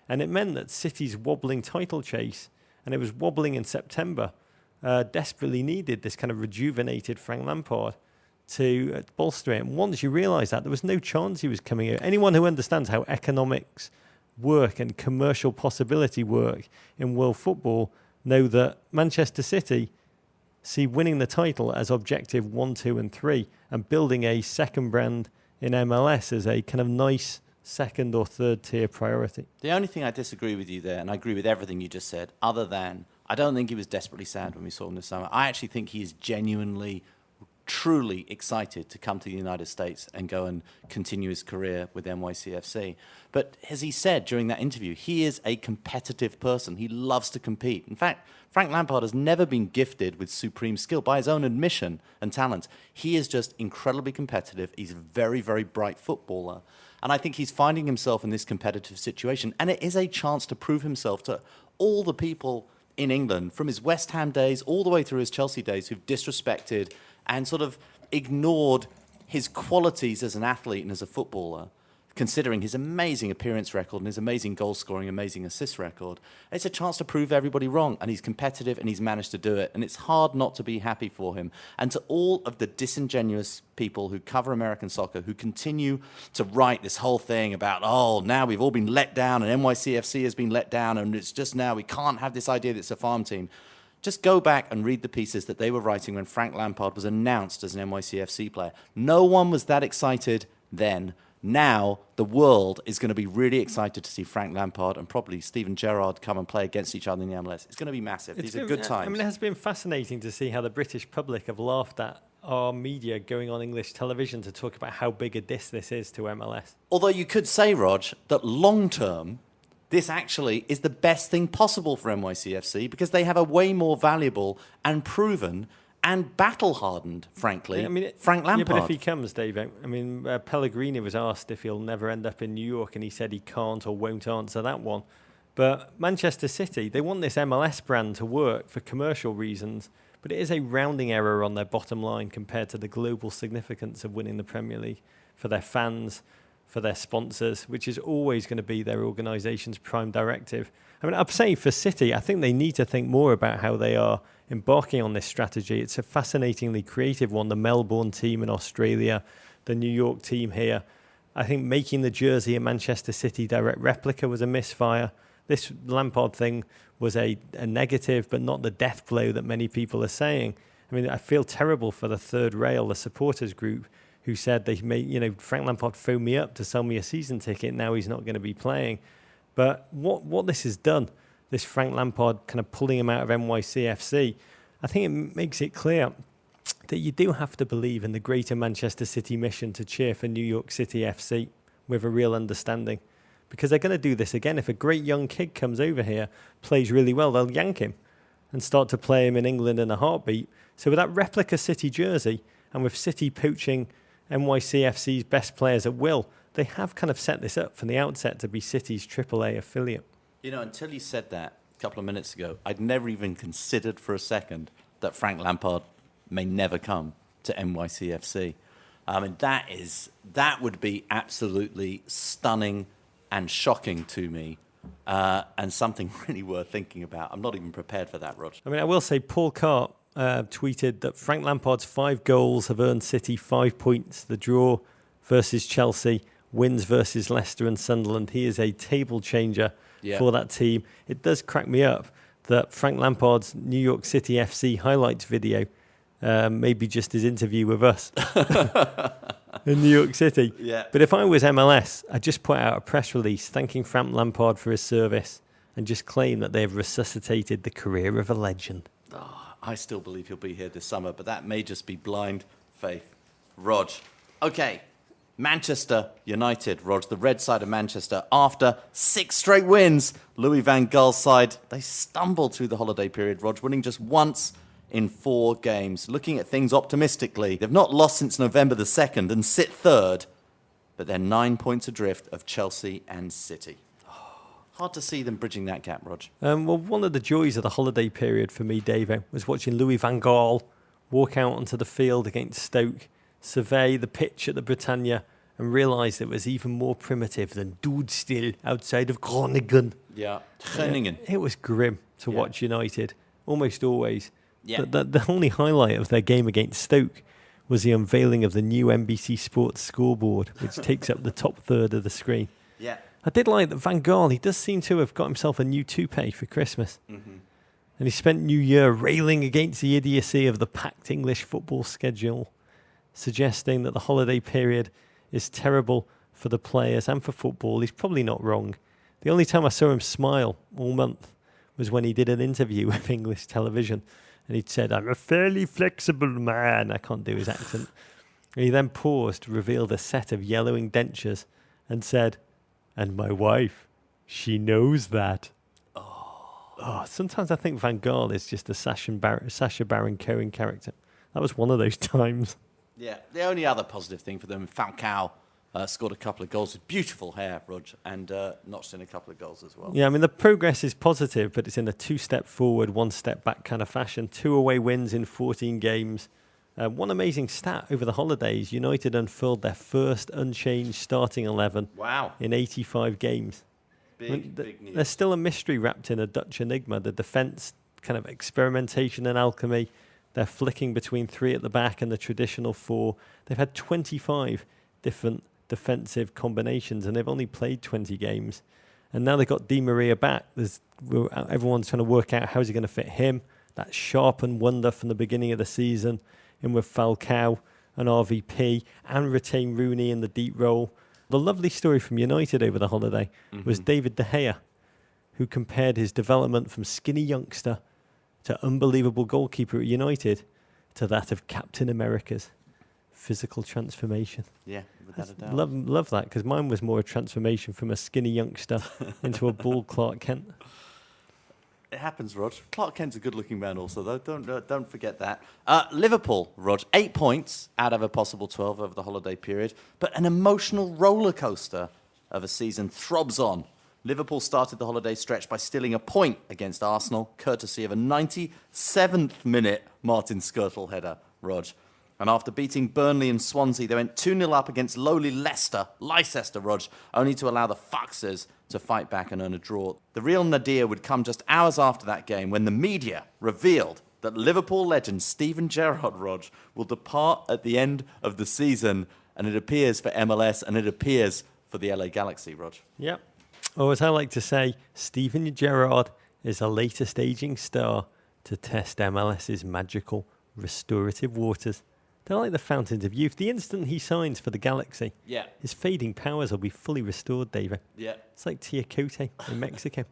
And it meant that City's wobbling title chase, and it was wobbling in September, desperately needed this kind of rejuvenated Frank Lampard to bolster it. And once you realise that, there was no chance he was coming out. Anyone who understands how economics work and commercial possibility work in world football know that Manchester City see winning the title as objective 1, 2 and 3 and building a second brand in MLS as a kind of nice second or third tier priority. The only thing I disagree with you there, and I agree with everything you just said, other than I don't think he was desperately sad when we saw him this summer. I actually think he is genuinely, truly excited to come to the United States and go and continue his career with NYCFC. But as he said during that interview, he is a competitive person. He loves to compete. In fact, Frank Lampard has never been gifted with supreme skill by his own admission and talent. He is just incredibly competitive. He's a very, very bright footballer. And I think he's finding himself in this competitive situation. And it is a chance to prove himself to all the people in England, from his West Ham days all the way through his Chelsea days, who've disrespected and sort of ignored his qualities as an athlete and as a footballer, considering his amazing appearance record and his amazing goal scoring, amazing assist record. It's a chance to prove everybody wrong, and he's competitive and he's managed to do it, and it's hard not to be happy for him. And to all of the disingenuous people who cover American soccer, who continue to write this whole thing about, oh, now we've all been let down and NYCFC has been let down and it's just now we can't have this idea that it's a farm team. Just go back and read the pieces that they were writing when Frank Lampard was announced as an NYCFC player. No one was that excited then. Now the world is going to be really excited to see Frank Lampard and probably Steven Gerrard come and play against each other in the MLS. It's going to be massive. These are good times. I mean, it has been fascinating to see how the British public have laughed at our media going on English television to talk about how big a diss this is to MLS. Although you could say, Rog, that long term, this actually is the best thing possible for NYCFC because they have a way more valuable and proven and battle-hardened, frankly, Frank Lampard. Yeah, but if he comes, Dave, I mean, Pellegrini was asked if he'll never end up in New York, and he said he can't or won't answer that one. But Manchester City, they want this MLS brand to work for commercial reasons, but it is a rounding error on their bottom line compared to the global significance of winning the Premier League for their fans, for their sponsors, which is always going to be their organisation's prime directive. I mean, I'm saying for City, I think they need to think more about how they are embarking on this strategy. It's a fascinatingly creative one. The Melbourne team in Australia, the New York team here. I think making the jersey a Manchester City direct replica was a misfire. This Lampard thing was a negative, but not the death blow that many people are saying. I mean, I feel terrible for the third rail, the supporters group, who said they made, Frank Lampard phoned me up to sell me a season ticket. Now he's not going to be playing. But what this has done, this Frank Lampard kind of pulling him out of NYCFC, I think it makes it clear that you do have to believe in the greater Manchester City mission to cheer for New York City FC with a real understanding. Because they're going to do this again. If a great young kid comes over here, plays really well, they'll yank him and start to play him in England in a heartbeat. So with that replica City jersey, and with City poaching NYCFC's best players at will, they have kind of set this up from the outset to be City's AAA affiliate. Until you said that a couple of minutes ago, I'd never even considered for a second that Frank Lampard may never come to NYCFC. I mean, that would be absolutely stunning and shocking to me, and something really worth thinking about. I'm not even prepared for that, Roger. I mean, I will say Paul Cart tweeted that Frank Lampard's 5 goals have earned City 5 points. The draw versus Chelsea, wins versus Leicester and Sunderland. He is a table changer for that team. It does crack me up that Frank Lampard's New York City FC highlights video maybe just his interview with us in New York City. Yeah. But if I was MLS, I'd just put out a press release thanking Frank Lampard for his service and just claim that they've resuscitated the career of a legend. I still believe he'll be here this summer, but that may just be blind faith. Rog. Okay. Manchester United, Rog, the red side of Manchester, after 6 straight wins. Louis van Gaal's side, they stumbled through the holiday period, Rog, winning just once in 4 games. Looking at things optimistically, they've not lost since November the 2nd and sit third, but they're 9 points adrift of Chelsea and City. Hard to see them bridging that gap, Rog. Well, one of the joys of the holiday period for me, Davo, was watching Louis van Gaal walk out onto the field against Stoke, survey the pitch at the Britannia, and realise it was even more primitive than Dudestill outside of Groningen. Yeah, Groningen. It was grim to watch United, almost always. Yeah. The only highlight of their game against Stoke was the unveiling of the new NBC Sports scoreboard, which takes up the top third of the screen. Yeah. I did like that Van Gaal, he does seem to have got himself a new toupee for Christmas. Mm-hmm. And he spent New Year railing against the idiocy of the packed English football schedule, suggesting that the holiday period is terrible for the players and for football. He's probably not wrong. The only time I saw him smile all month was when he did an interview with English television. And he'd said, "I'm a fairly flexible man." I can't do his accent. And he then paused to reveal a set of yellowing dentures and said, "And my wife, she knows that." Oh, sometimes I think Van Gaal is just a Sacha Baron Cohen character. That was one of those times. Yeah, the only other positive thing for them, Falcao scored a couple of goals with beautiful hair, Rog, and notched in a couple of goals as well. Yeah, I mean, the progress is positive, but it's in a 2-step forward, 1-step back kind of fashion. 2 away wins in 14 games. One amazing stat over the holidays, United unfurled their first unchanged starting 11 in 85 games. Big news. There's still a mystery wrapped in a Dutch enigma. The defence, kind of experimentation and alchemy. They're flicking between 3 at the back and the traditional 4. They've had 25 different defensive combinations and they've only played 20 games. And now they've got Di Maria back. Everyone's trying to work out how's he going to fit him. That sharpened wonder from the beginning of the season in with Falcao and RVP and retain Rooney in the deep role. The lovely story from United over the holiday was David De Gea, who compared his development from skinny youngster to unbelievable goalkeeper at United to that of Captain America's physical transformation. Yeah, without a doubt. Love that, because mine was more a transformation from a skinny youngster into a bald Clark Kent. It happens, Rog. Clark Kent's a good-looking man also, though. Don't forget that. Liverpool, Rog, 8 points out of a possible 12 over the holiday period, but an emotional roller coaster of a season throbs on. Liverpool started the holiday stretch by stealing a point against Arsenal, courtesy of a 97th minute Martin Skrtel header, Rog. And after beating Burnley and Swansea, they went 2-0 up against lowly Leicester, Rog, only to allow the Foxes to fight back and earn a draw. The real nadir would come just hours after that game when the media revealed that Liverpool legend Steven Gerrard, Rog, will depart at the end of the season, and it appears for MLS and it appears for the LA Galaxy, Rog. Yep. Or as I like to say, Steven Gerrard is the latest aging star to test MLS's magical restorative waters. They're like the fountains of youth. The instant he signs for the Galaxy, his fading powers will be fully restored, David. Yeah. It's like Teocote in Mexico.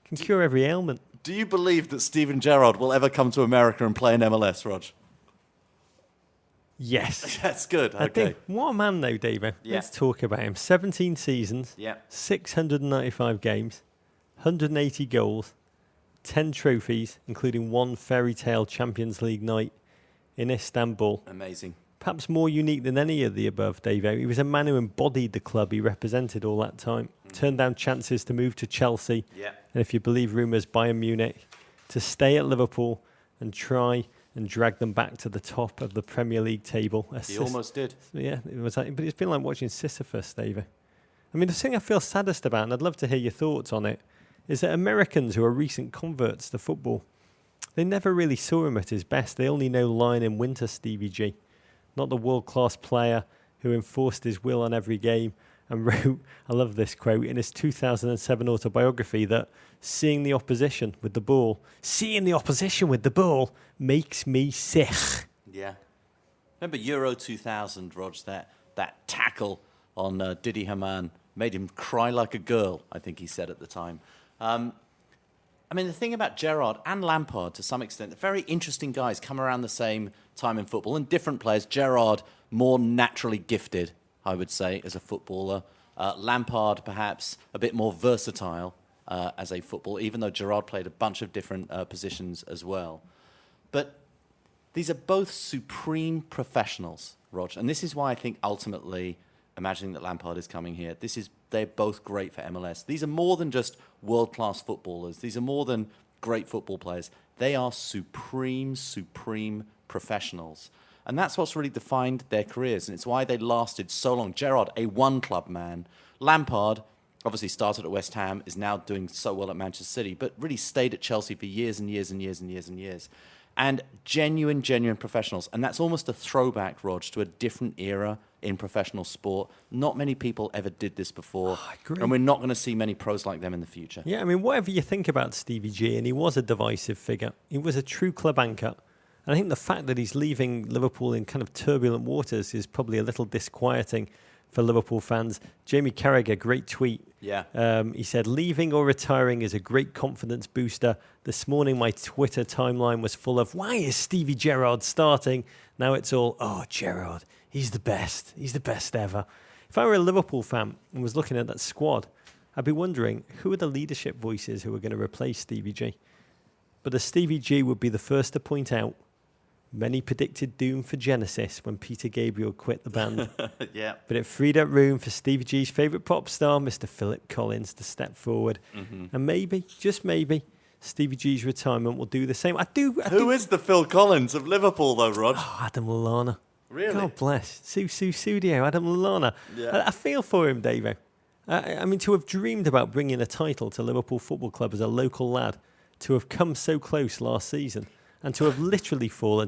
Can cure every ailment. Do you believe that Steven Gerrard will ever come to America and play in MLS, Rog? Yes. That's good. I Okay. think, what a man, though, David. Yeah. Let's talk about him. 17 seasons, 695 games, 180 goals, 10 trophies, including one fairy tale Champions League night in Istanbul. Amazing. Perhaps more unique than any of the above, David. He was a man who embodied the club he represented all that time. Turned down chances to move to Chelsea. Yeah. And if you believe rumours, Bayern Munich. To stay at Liverpool and try and drag them back to the top of the Premier League table. He almost did. Yeah, it was like, but it's been like watching Sisyphus, David. I mean, the thing I feel saddest about, and I'd love to hear your thoughts on it, is that Americans who are recent converts to football, they never really saw him at his best. They only know Lion in Winter Stevie G, not the world-class player who enforced his will on every game and wrote, I love this quote, in his 2007 autobiography that seeing the opposition with the ball makes me sick. Yeah. Remember Euro 2000, Rog, that tackle on Didi Hamann made him cry like a girl, I think he said at the time. I mean, the thing about Gerrard and Lampard, to some extent, they're very interesting guys, come around the same time in football, and different players. Gerrard, more naturally gifted, I would say, as a footballer. Lampard, perhaps, a bit more versatile as a footballer, even though Gerrard played a bunch of different positions as well. But these are both supreme professionals, Rog, and this is why I think ultimately, imagining that Lampard is coming here, they're both great for MLS. These are more than just world-class footballers. These are more than great football players. They are supreme professionals. And that's what's really defined their careers, and it's why they lasted so long. Gerrard, a one-club man. Lampard, obviously started at West Ham, is now doing so well at Manchester City, but really stayed at Chelsea for years and years and years and years and years. And genuine professionals. And that's almost a throwback, Rog, to a different era in professional sport. Not many people ever did this before. I agree. And we're not going to see many pros like them in the future. Yeah, I mean, whatever you think about Stevie G, and he was a divisive figure, he was a true club anchor. And I think the fact that he's leaving Liverpool in kind of turbulent waters is probably a little disquieting for Liverpool fans. Jamie Carragher, great tweet. Yeah. He said, leaving or retiring is a great confidence booster. This morning, my Twitter timeline was full of, why is Stevie Gerrard starting? Now it's all, oh, Gerrard, he's the best. He's the best ever. If I were a Liverpool fan and was looking at that squad, I'd be wondering, who are the leadership voices who are going to replace Stevie G? But as Stevie G would be the first to point out, many predicted doom for Genesis when Peter Gabriel quit the band. Yeah. But it freed up room for Stevie G's favourite pop star, Mr. Philip Collins, to step forward. Mm-hmm. And maybe, just maybe, Stevie G's retirement will do the same. Who is the Phil Collins of Liverpool, though, Rog? Oh, Adam Lallana. Really? God bless. Susu Studio, Adam Lallana. Yeah. I feel for him, Davo. I mean, to have dreamed about bringing a title to Liverpool Football Club as a local lad, to have come so close last season, and to have literally fallen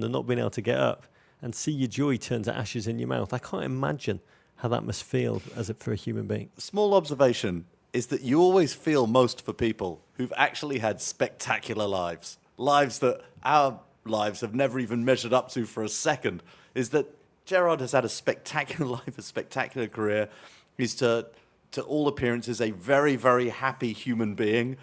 and not been able to get up and see your joy turn to ashes in your mouth. I can't imagine how that must feel for a human being. Small observation is that you always feel most for people who've actually had spectacular lives. Lives that our lives have never even measured up to for a second. Is that Gerrard has had a spectacular life, a spectacular career. He's to all appearances a very, very happy human being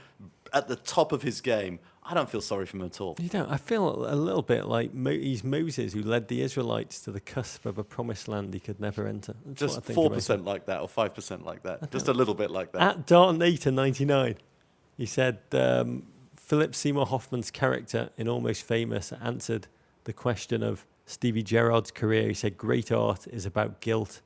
at the top of his game. I don't feel sorry for him at all. You don't. I feel a little bit like he's Moses who led the Israelites to the cusp of a promised land he could never enter. That's just 4% like that or 5% like that. Just a little bit like that. At Dartnator99, he said Philip Seymour Hoffman's character in Almost Famous answered the question of Stevie Gerrard's career. He said, great art is about guilt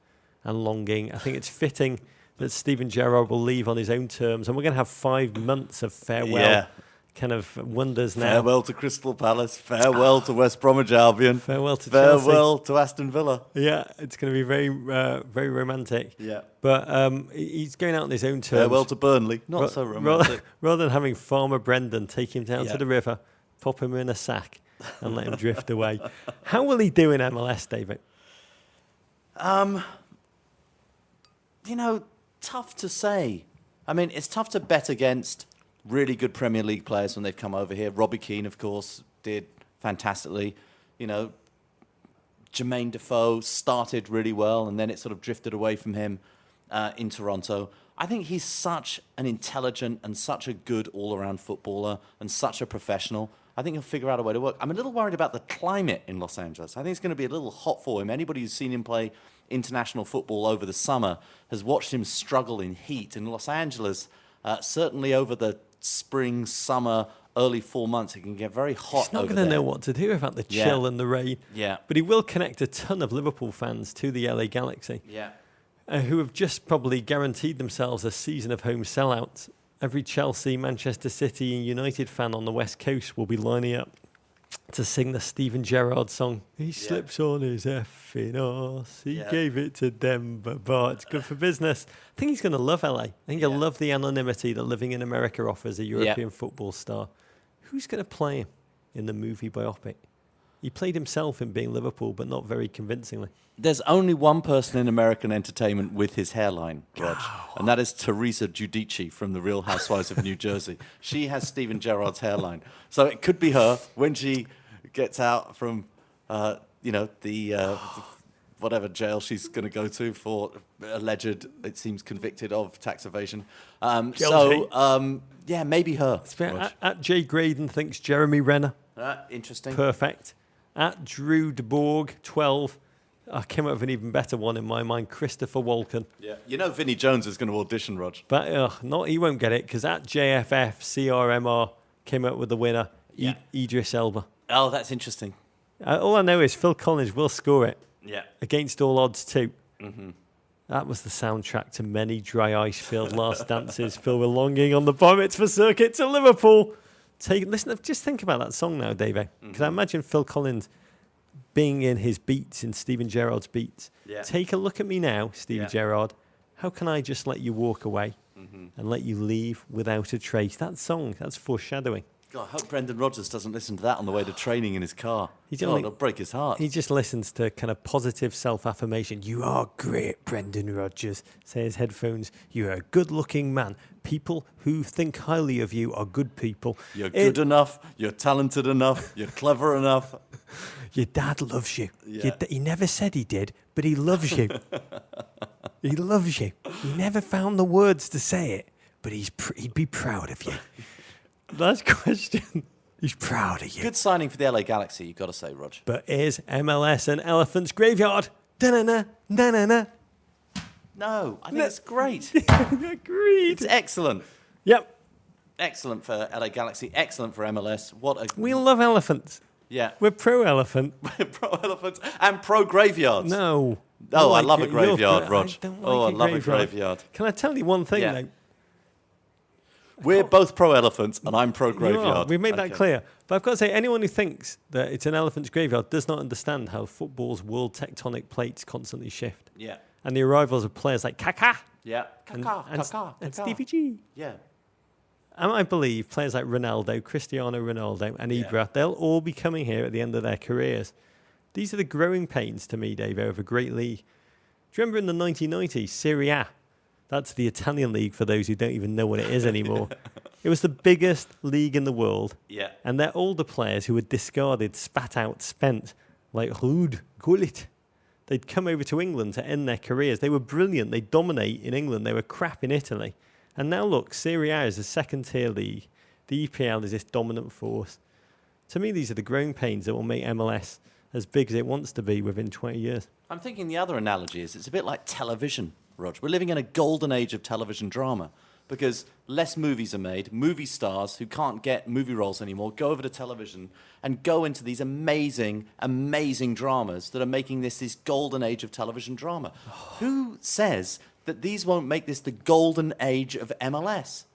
and longing. I think it's fitting that Steven Gerrard will leave on his own terms, and we're going to have 5 months of farewell kind of wonders now. Farewell to Crystal Palace. Farewell to West Bromwich Albion. Farewell to Farewell Chelsea. to Aston Villa. Yeah, it's going to be very, very romantic. Yeah. But he's going out on his own terms. Farewell to Burnley. Not so romantic. Rather than having Farmer Brendan take him down to the river, pop him in a sack and let him drift away. How will he do in MLS, David? Tough to say. I mean, it's tough to bet against really good Premier League players when they've come over here. Robbie Keane, of course, did fantastically. Jermaine Defoe started really well, and then it sort of drifted away from him in Toronto. I think he's such an intelligent and such a good all-around footballer and such a professional. I think he'll figure out a way to work. I'm a little worried about the climate in Los Angeles. I think it's going to be a little hot for him. Anybody who's seen him play international football over the summer has watched him struggle in heat. In Los Angeles, certainly over the spring, summer, early 4 months, it can get very hot. He's not going to know what to do about the chill and the rain. Yeah. But he will connect a ton of Liverpool fans to the LA Galaxy. Yeah. Who have just probably guaranteed themselves a season of home sellouts. Every Chelsea, Manchester City and United fan on the West Coast will be lining up to sing the Steven Gerrard song. He slips on his effing arse. He gave it to Denver, but it's good for business. I think he's going to love LA. I think he'll love the anonymity that living in America offers a European football star. Who's going to play him in the movie biopic? He played himself in Being Liverpool, but not very convincingly. There's only one person in American entertainment with his hairline, Rog, and that is Teresa Giudice from The Real Housewives of New Jersey. She has Steven Gerrard's hairline. So it could be her when she gets out from, the whatever jail she's going to go to for alleged, it seems, convicted of tax evasion. Maybe her. At Jay Graydon thinks Jeremy Renner. Interesting. Perfect. At Drew DeBorg, 12. I came up with an even better one in my mind, Christopher Walken. Yeah. Vinnie Jones is going to audition, Rog. But he won't get it, because at JFF, CRMR came up with the winner, Idris Elba. Oh, that's interesting. All I know is Phil Collins will score it. Yeah. Against all odds, too. Mm-hmm. That was the soundtrack to many dry ice-filled last dances filled with longing on the bar mitzvah circuit to Liverpool. Just think about that song now, David. Because I imagine Phil Collins being in his beats, in Steven Gerrard's beats. Yeah. Take a look at me now, Steven Gerrard. How can I just let you walk away and let you leave without a trace? That song, that's foreshadowing. God, I hope Brendan Rodgers doesn't listen to that on the way to training in his car. It'll break his heart. He just listens to kind of positive self-affirmation. You are great, Brendan Rodgers. Say his headphones. You're a good-looking man. People who think highly of you are good people. You're good enough. You're talented enough. You're clever enough. Your dad loves you. Yeah. He never said he did, but he loves you. He loves you. He never found the words to say it, but he'd be proud of you. Last question. He's proud of you. Good signing for the LA Galaxy, you've got to say, Rog. But is MLS an elephant's graveyard? Da-na-na, da-na-na. No, I think it's great. Agreed. It's excellent. Yep. Excellent for LA Galaxy. Excellent for MLS. We love elephants. Yeah. We're pro-elephant. We're pro-elephants and pro-graveyards. No. I love a graveyard, Rog. I love a graveyard. Can I tell you one thing, though? We're both pro-elephants, and I'm pro-graveyard. We've made that clear. But I've got to say, anyone who thinks that it's an elephant's graveyard does not understand how football's world tectonic plates constantly shift. Yeah. And the arrivals of players like Kaká. Yeah. And Stevie G. Yeah. And I believe players like Ronaldo, Cristiano Ronaldo, and Ibra, they'll all be coming here at the end of their careers. These are the growing pains to me, Dave, of a great league. Do you remember in the 1990s, Serie A? That's the Italian league for those who don't even know what it is anymore. It was the biggest league in the world. Yeah. And their older players who were discarded, spat out, spent, like Ruud, Gullit. They'd come over to England to end their careers. They were brilliant. They dominate in England. They were crap in Italy. And now look, Serie A is a second-tier league. The EPL is this dominant force. To me, these are the growing pains that will make MLS as big as it wants to be within 20 years. I'm thinking the other analogy is it's a bit like television, Rog. We're living in a golden age of television drama because less movies are made. Movie stars who can't get movie roles anymore go over to television and go into these amazing, amazing dramas that are making this golden age of television drama. Who says that these won't make this the golden age of MLS.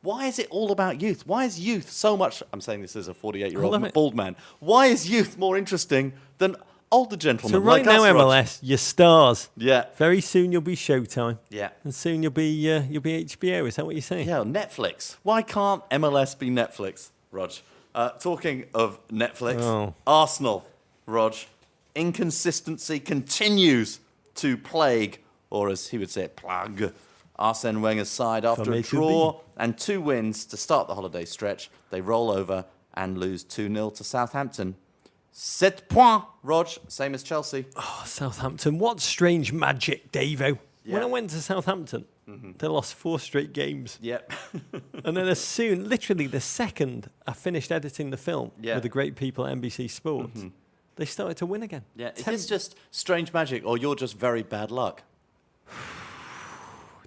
Why is it all about youth? Why is youth so much... I'm saying this as a 48-year-old bald man. Why is youth more interesting than older gentlemen So right like now, us, Rog? MLS, you're stars. Yeah. Very soon you'll be Showtime. Yeah. And soon you'll be HBO. Is that what you're saying? Yeah, Netflix. Why can't MLS be Netflix, Rog? Talking of Netflix, Arsenal, Rog, inconsistency continues to plague, or as he would say it, plague, Arsene Wenger's side after a draw and 2 wins to start the holiday stretch. They roll over and lose 2-0 to Southampton. 7 points, Rog, same as Chelsea. Oh, Southampton. What strange magic, Davo. Yeah. When I went to Southampton, they lost 4 straight games. Yep. And then as soon, literally the second I finished editing the film with the great people at NBC Sports, they started to win again. Yeah. Is this just strange magic or you're just very bad luck?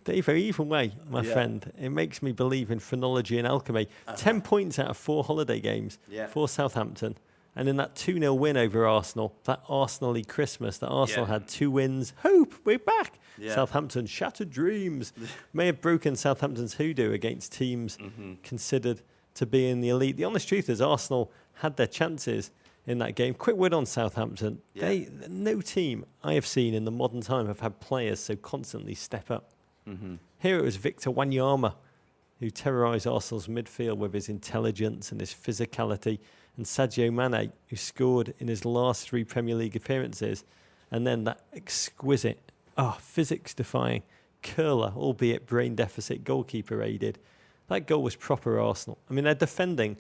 Davo, either way, my friend, it makes me believe in phrenology and alchemy. 10 points out of 4 holiday games for Southampton. And in that 2-0 win over Arsenal, that Arsenal-y Christmas, that Arsenal had 2 wins. Hope, we're back. Yeah. Southampton, shattered dreams. May have broken Southampton's hoodoo against teams considered to be in the elite. The honest truth is Arsenal had their chances in that game. Quick word on Southampton. Yeah. No team I have seen in the modern time have had players so constantly step up. Here it was Victor Wanyama who terrorised Arsenal's midfield with his intelligence and his physicality, and Sadio Mane, who scored in his last 3 Premier League appearances, and then that exquisite, physics-defying curler, albeit brain deficit goalkeeper aided. That goal was proper Arsenal. I mean, they're defending.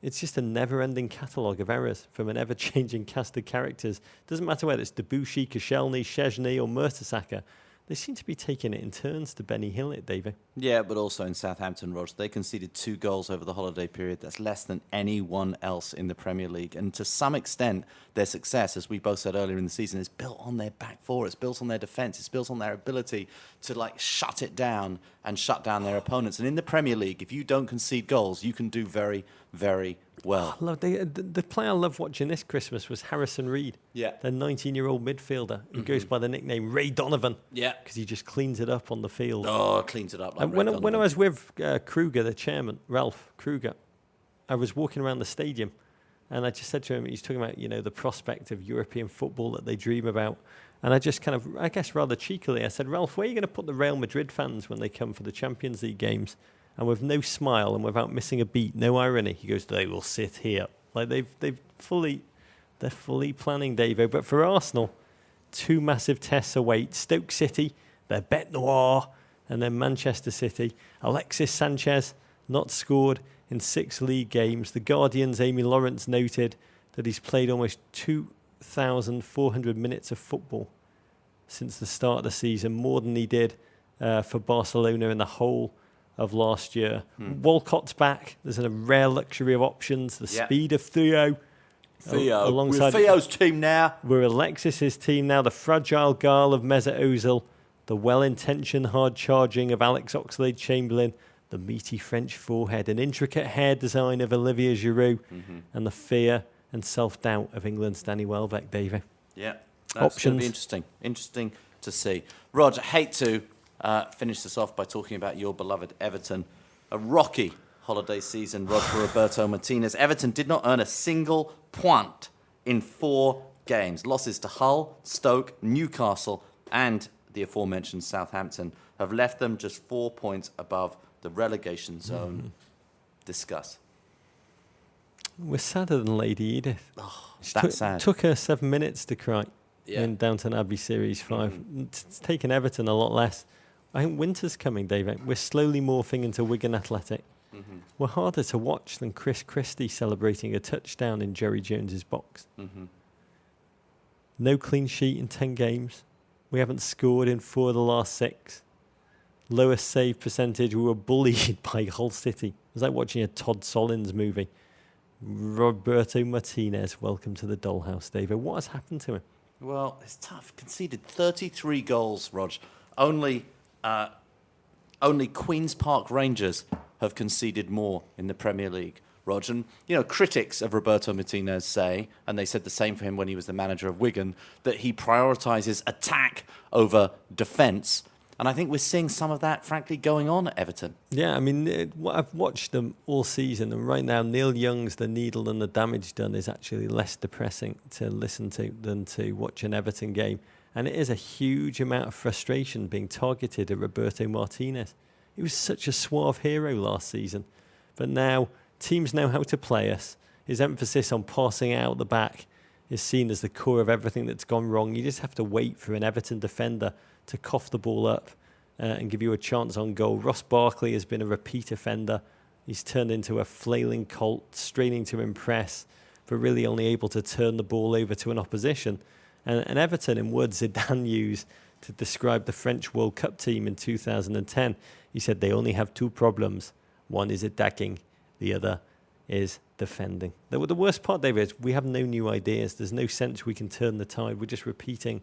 It's just a never-ending catalogue of errors from an ever-changing cast of characters. Doesn't matter whether it's Debussy, Koscielny, Szczesny or Mertesacker. They seem to be taking it in turns to Benny Hill it, David. Yeah, but also in Southampton, Rog, they conceded 2 goals over the holiday period. That's less than anyone else in the Premier League. And to some extent, their success, as we both said earlier in the season, is built on their back four. It's built on their defence. It's built on their ability to shut it down and shut down their opponents. And in the Premier League, if you don't concede goals, you can do very, very well. The player I loved watching this Christmas was Harrison Reed. Yeah. The 19-year-old midfielder who goes by the nickname Ray Donovan. Yeah. Because he just cleans it up on the field. Oh, cleans it up like when I was with Kruger, the chairman, Ralph Kruger, I was walking around the stadium and I just said to him, he's talking about, the prospect of European football that they dream about. And I just kind of, I guess rather cheekily, I said, Ralph, where are you going to put the Real Madrid fans when they come for the Champions League games? And with no smile and without missing a beat, no irony, he goes, they will sit here. Like they're fully planning, Davo. But for Arsenal, 2 massive tests await. Stoke City, their bête noire, and then Manchester City. Alexis Sanchez, not scored in 6 league games. The Guardian's Amy Lawrence noted that he's played almost 2,400 minutes of football since the start of the season, more than he did for Barcelona in the whole of last year. Walcott's back. There's a rare luxury of options. The speed of Theo. Alongside we're Theo's team now. We're Alexis's team now. The fragile guile of Mesut Ozil. The well-intentioned hard charging of Alex Oxlade-Chamberlain. The meaty French forehead. An intricate hair design of Olivier Giroud. And the fear and self-doubt of England's Danny Welbeck, David. Yeah. That's going to be interesting. Interesting to see. Rog, I hate to finish this off by talking about your beloved Everton. A rocky holiday season, Rog, for Roberto Martinez. Everton did not earn a single point in 4 games. Losses to Hull, Stoke, Newcastle, and the aforementioned Southampton have left them just 4 points above the relegation zone. Discuss. We're sadder than Lady Edith. Oh, that's sad. Took her 7 minutes to cry in Downton Abbey Series 5. It's taken Everton a lot less. I think winter's coming, David. We're slowly morphing into Wigan Athletic. We're harder to watch than Chris Christie celebrating a touchdown in Jerry Jones's box. No clean sheet in 10 games. We haven't scored in 4 of the last 6. Lowest save percentage. We were bullied by Hull City. It was like watching a Todd Solondz movie. Roberto Martinez, welcome to the dollhouse, David. What has happened to him? Well, it's tough. Conceded 33 goals, Rog. Only Queen's Park Rangers have conceded more in the Premier League, Rog. And, critics of Roberto Martinez say, and they said the same for him when he was the manager of Wigan, that he prioritises attack over defence. And I think we're seeing some of that, frankly, going on at Everton. Yeah, I mean, I've watched them all season, and right now, Neil Young's The Needle and the Damage Done is actually less depressing to listen to than to watch an Everton game. And it is a huge amount of frustration being targeted at Roberto Martinez. He was such a suave hero last season. But now, teams know how to play us. His emphasis on passing out the back is seen as the core of everything that's gone wrong. You just have to wait for an Everton defender to cough the ball up and give you a chance on goal. Ross Barkley has been a repeat offender. He's turned into a flailing colt, straining to impress, but really only able to turn the ball over to an opposition. And Everton, in words Zidane used to describe the French World Cup team in 2010, he said they only have two problems. One is attacking, the other is defending. The worst part, David, is we have no new ideas. There's no sense we can turn the tide. We're just repeating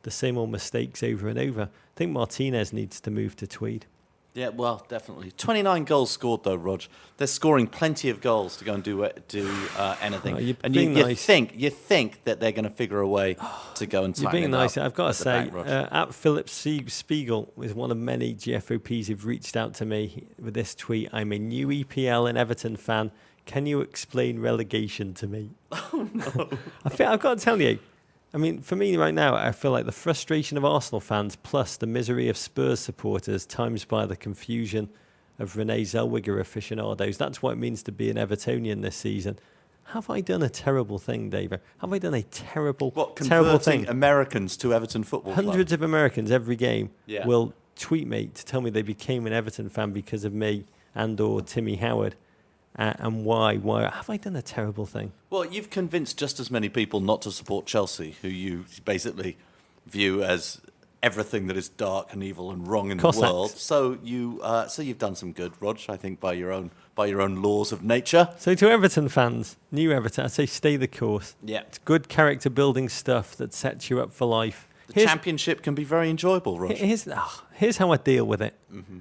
the same old mistakes over and over. I think Martinez needs to move to Tweed. Yeah, well, definitely. 29 goals scored, though, Rog. They're scoring plenty of goals to go and do anything. Oh, and you think that they're going to figure a way to go and tighten You're being nice. up I've got to say, back, at Philip Spiegel is one of many GFOPs who've reached out to me with this tweet. I'm a new EPL and Everton fan. Can you explain relegation to me? Oh, no. I've got to tell you, I mean, for me right now, I feel like the frustration of Arsenal fans plus the misery of Spurs supporters times by the confusion of Renee Zellweger aficionados. That's what it means to be an Evertonian this season. Have I done a terrible thing, David? Have I done a terrible thing? Americans to Everton Football Club? Hundreds of Americans every game will tweet me to tell me they became an Everton fan because of me and or Timmy Howard. And why? Have I done a terrible thing? Well, you've convinced just as many people not to support Chelsea, who you basically view as everything that is dark and evil and wrong in the world. So you've done some good, Rog, I think, by your own laws of nature. So to Everton fans, new Everton, I say stay the course. Yeah. It's good character building stuff that sets you up for life. The championship can be very enjoyable, Rog. Here's how I deal with it. Mm-hmm.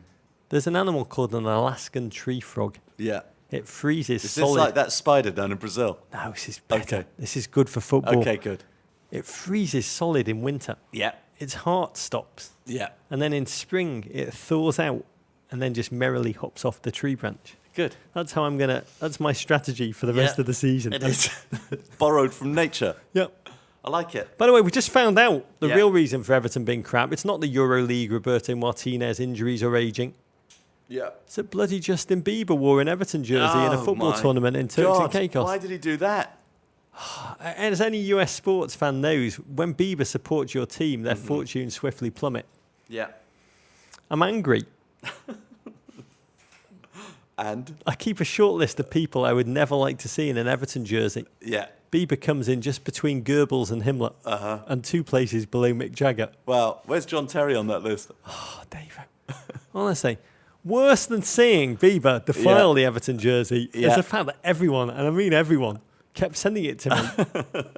There's an animal called an Alaskan tree frog. Yeah. It freezes solid. Is this like that spider down in Brazil? No, this is better. Okay. This is good for football. Okay, good. It freezes solid in winter. Yeah. Its heart stops. Yeah. And then in spring, it thaws out and then just merrily hops off the tree branch. Good. That's my strategy for the rest of the season. It is. Borrowed from nature. Yep. I like it. By the way, we just found out the real reason for Everton being crap. It's not the EuroLeague, Roberto Martinez injuries or ageing. Yeah. It's that bloody Justin Bieber wore an Everton jersey in a football tournament in Turks and Caicos. Why did he do that? As any US sports fan knows, when Bieber supports your team, their fortunes swiftly plummet. Yeah. I'm angry. And? I keep a short list of people I would never like to see in an Everton jersey. Yeah. Bieber comes in just between Goebbels and Himmler, and 2 places below Mick Jagger. Well, where's John Terry on that list? Oh, David. Honestly, worse than seeing Bieber defile the Everton jersey is the fact that everyone, and I mean everyone, kept sending it to me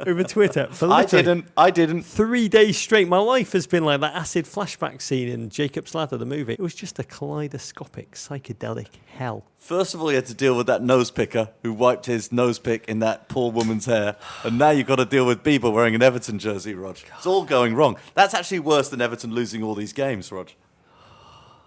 over Twitter for literally I didn't. 3 days straight. My life has been like that acid flashback scene in Jacob's Ladder, the movie. It was just a kaleidoscopic, psychedelic hell. First of all, you had to deal with that nose picker who wiped his nose pick in that poor woman's hair. And now you've got to deal with Bieber wearing an Everton jersey, Rog. It's all going wrong. That's actually worse than Everton losing all these games, Rog.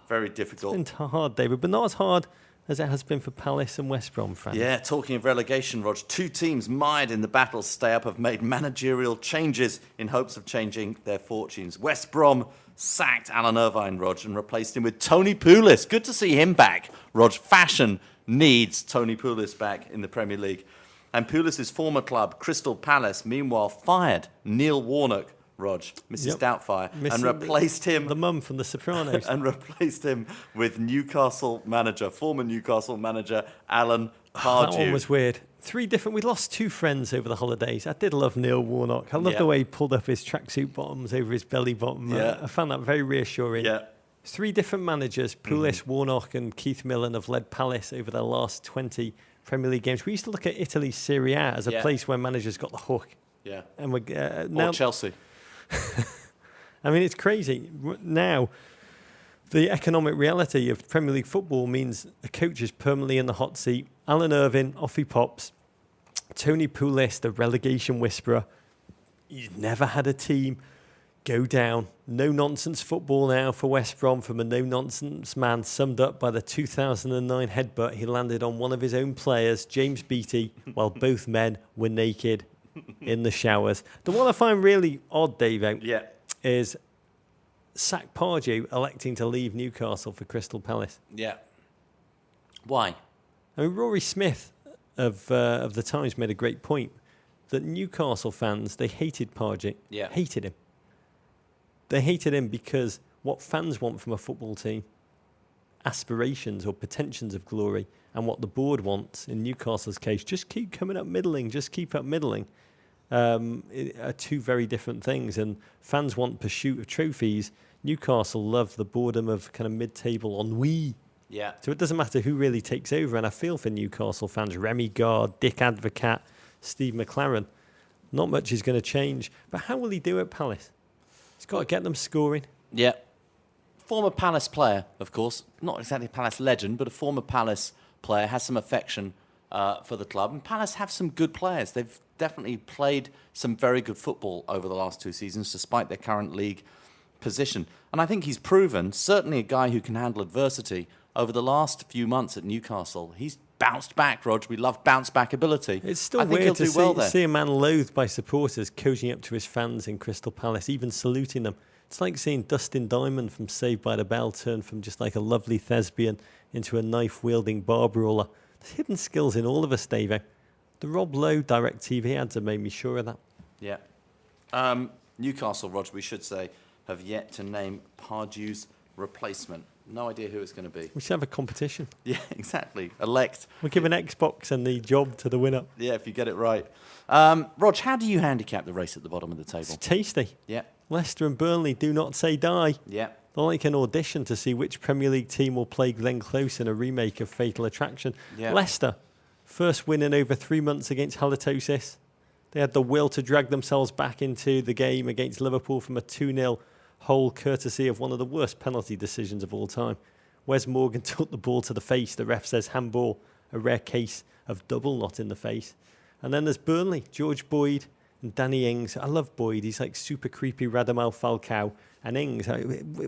Very difficult. It's been hard, David, but not as hard as it has been for Palace and West Brom, fans. Yeah, talking of relegation, Rog, 2 teams mired in the battle to stay up have made managerial changes in hopes of changing their fortunes. West Brom sacked Alan Irvine, Rog, and replaced him with Tony Pulis. Good to see him back, Rog. Fashion needs Tony Pulis back in the Premier League. And Pulis' former club, Crystal Palace, meanwhile fired Neil Warnock, Rog, Mrs. Doubtfire, and replaced him... The mum from The Sopranos. And replaced him with former Newcastle manager, Alan Pardew. That one was weird. 3 different... We lost 2 friends over the holidays. I did love Neil Warnock. I love the way he pulled up his tracksuit bottoms over his belly bottom. I found that very reassuring. Yeah. 3 different managers, Pulis, Warnock and Keith Millen, have led Palace over their last 20 Premier League games. We used to look at Italy's Serie A as a place where managers got the hook. Yeah. And now Chelsea. I mean, it's crazy. Now, the economic reality of Premier League football means a coach is permanently in the hot seat. Alan Irvine, off he pops. Tony Pulis, the relegation whisperer. He's never had a team go down. No-nonsense football now for West Brom from a no-nonsense man, summed up by the 2009 headbutt he landed on one of his own players, James Beattie, while both men were naked in the showers. The one I find really odd, Davo, is Sack Pardew electing to leave Newcastle for Crystal Palace. Yeah. Why? I mean, Rory Smith of the Times made a great point that Newcastle fans, they hated Pardew. Yeah. Hated him. They hated him because what fans want from a football team, aspirations or pretensions of glory, and what the board wants, in Newcastle's case, just keep coming up middling, just keep up middling, are two very different things. And fans want pursuit of trophies. Newcastle love the boredom of kind of mid-table ennui. Yeah. So it doesn't matter who really takes over. And I feel for Newcastle fans, Remy Gard, Dick Advocat, Steve McLaren, not much is going to change. But how will he do at Palace? He's got to get them scoring. Yeah. Former Palace player, of course. Not exactly a Palace legend, but a former Palace player, has some affection for the club. And Palace have some good players. They've definitely played some very good football over the last 2 seasons, despite their current league position. And I think he's proven, certainly a guy who can handle adversity. Over the last few months at Newcastle, he's bounced back, Rog. We love bounce-back ability. It's still I think weird he'll to do well there. see a man loathed by supporters coaching up to his fans in Crystal Palace, even saluting them. It's like seeing Dustin Diamond from Saved by the Bell turn from just like a lovely thespian into a knife-wielding bar brawler. There's hidden skills in all of us, Davo. The Rob Lowe Direct TV ads have made me sure of that. Yeah. Newcastle, Rog, we should say, have yet to name Pardew's replacement. No idea who it's going to be. We should have a competition. Yeah, exactly. Elect. We'll give an Xbox and the job to the winner. Yeah, if you get it right. Rog, how do you handicap the race at the bottom of the table? It's tasty. Yeah. Leicester and Burnley do not say die. Yeah. They're like an audition to see which Premier League team will play Glenn Close in a remake of Fatal Attraction. Yeah. Leicester, first win in over 3 months against Halitosis. They had the will to drag themselves back into the game against Liverpool from a 2-0 hole, courtesy of one of the worst penalty decisions of all time. Wes Morgan took the ball to the face. The ref says handball, a rare case of double not in the face. And then there's Burnley, George Boyd and Danny Ings. I love Boyd. He's like super creepy Radamel Falcao. And Ings,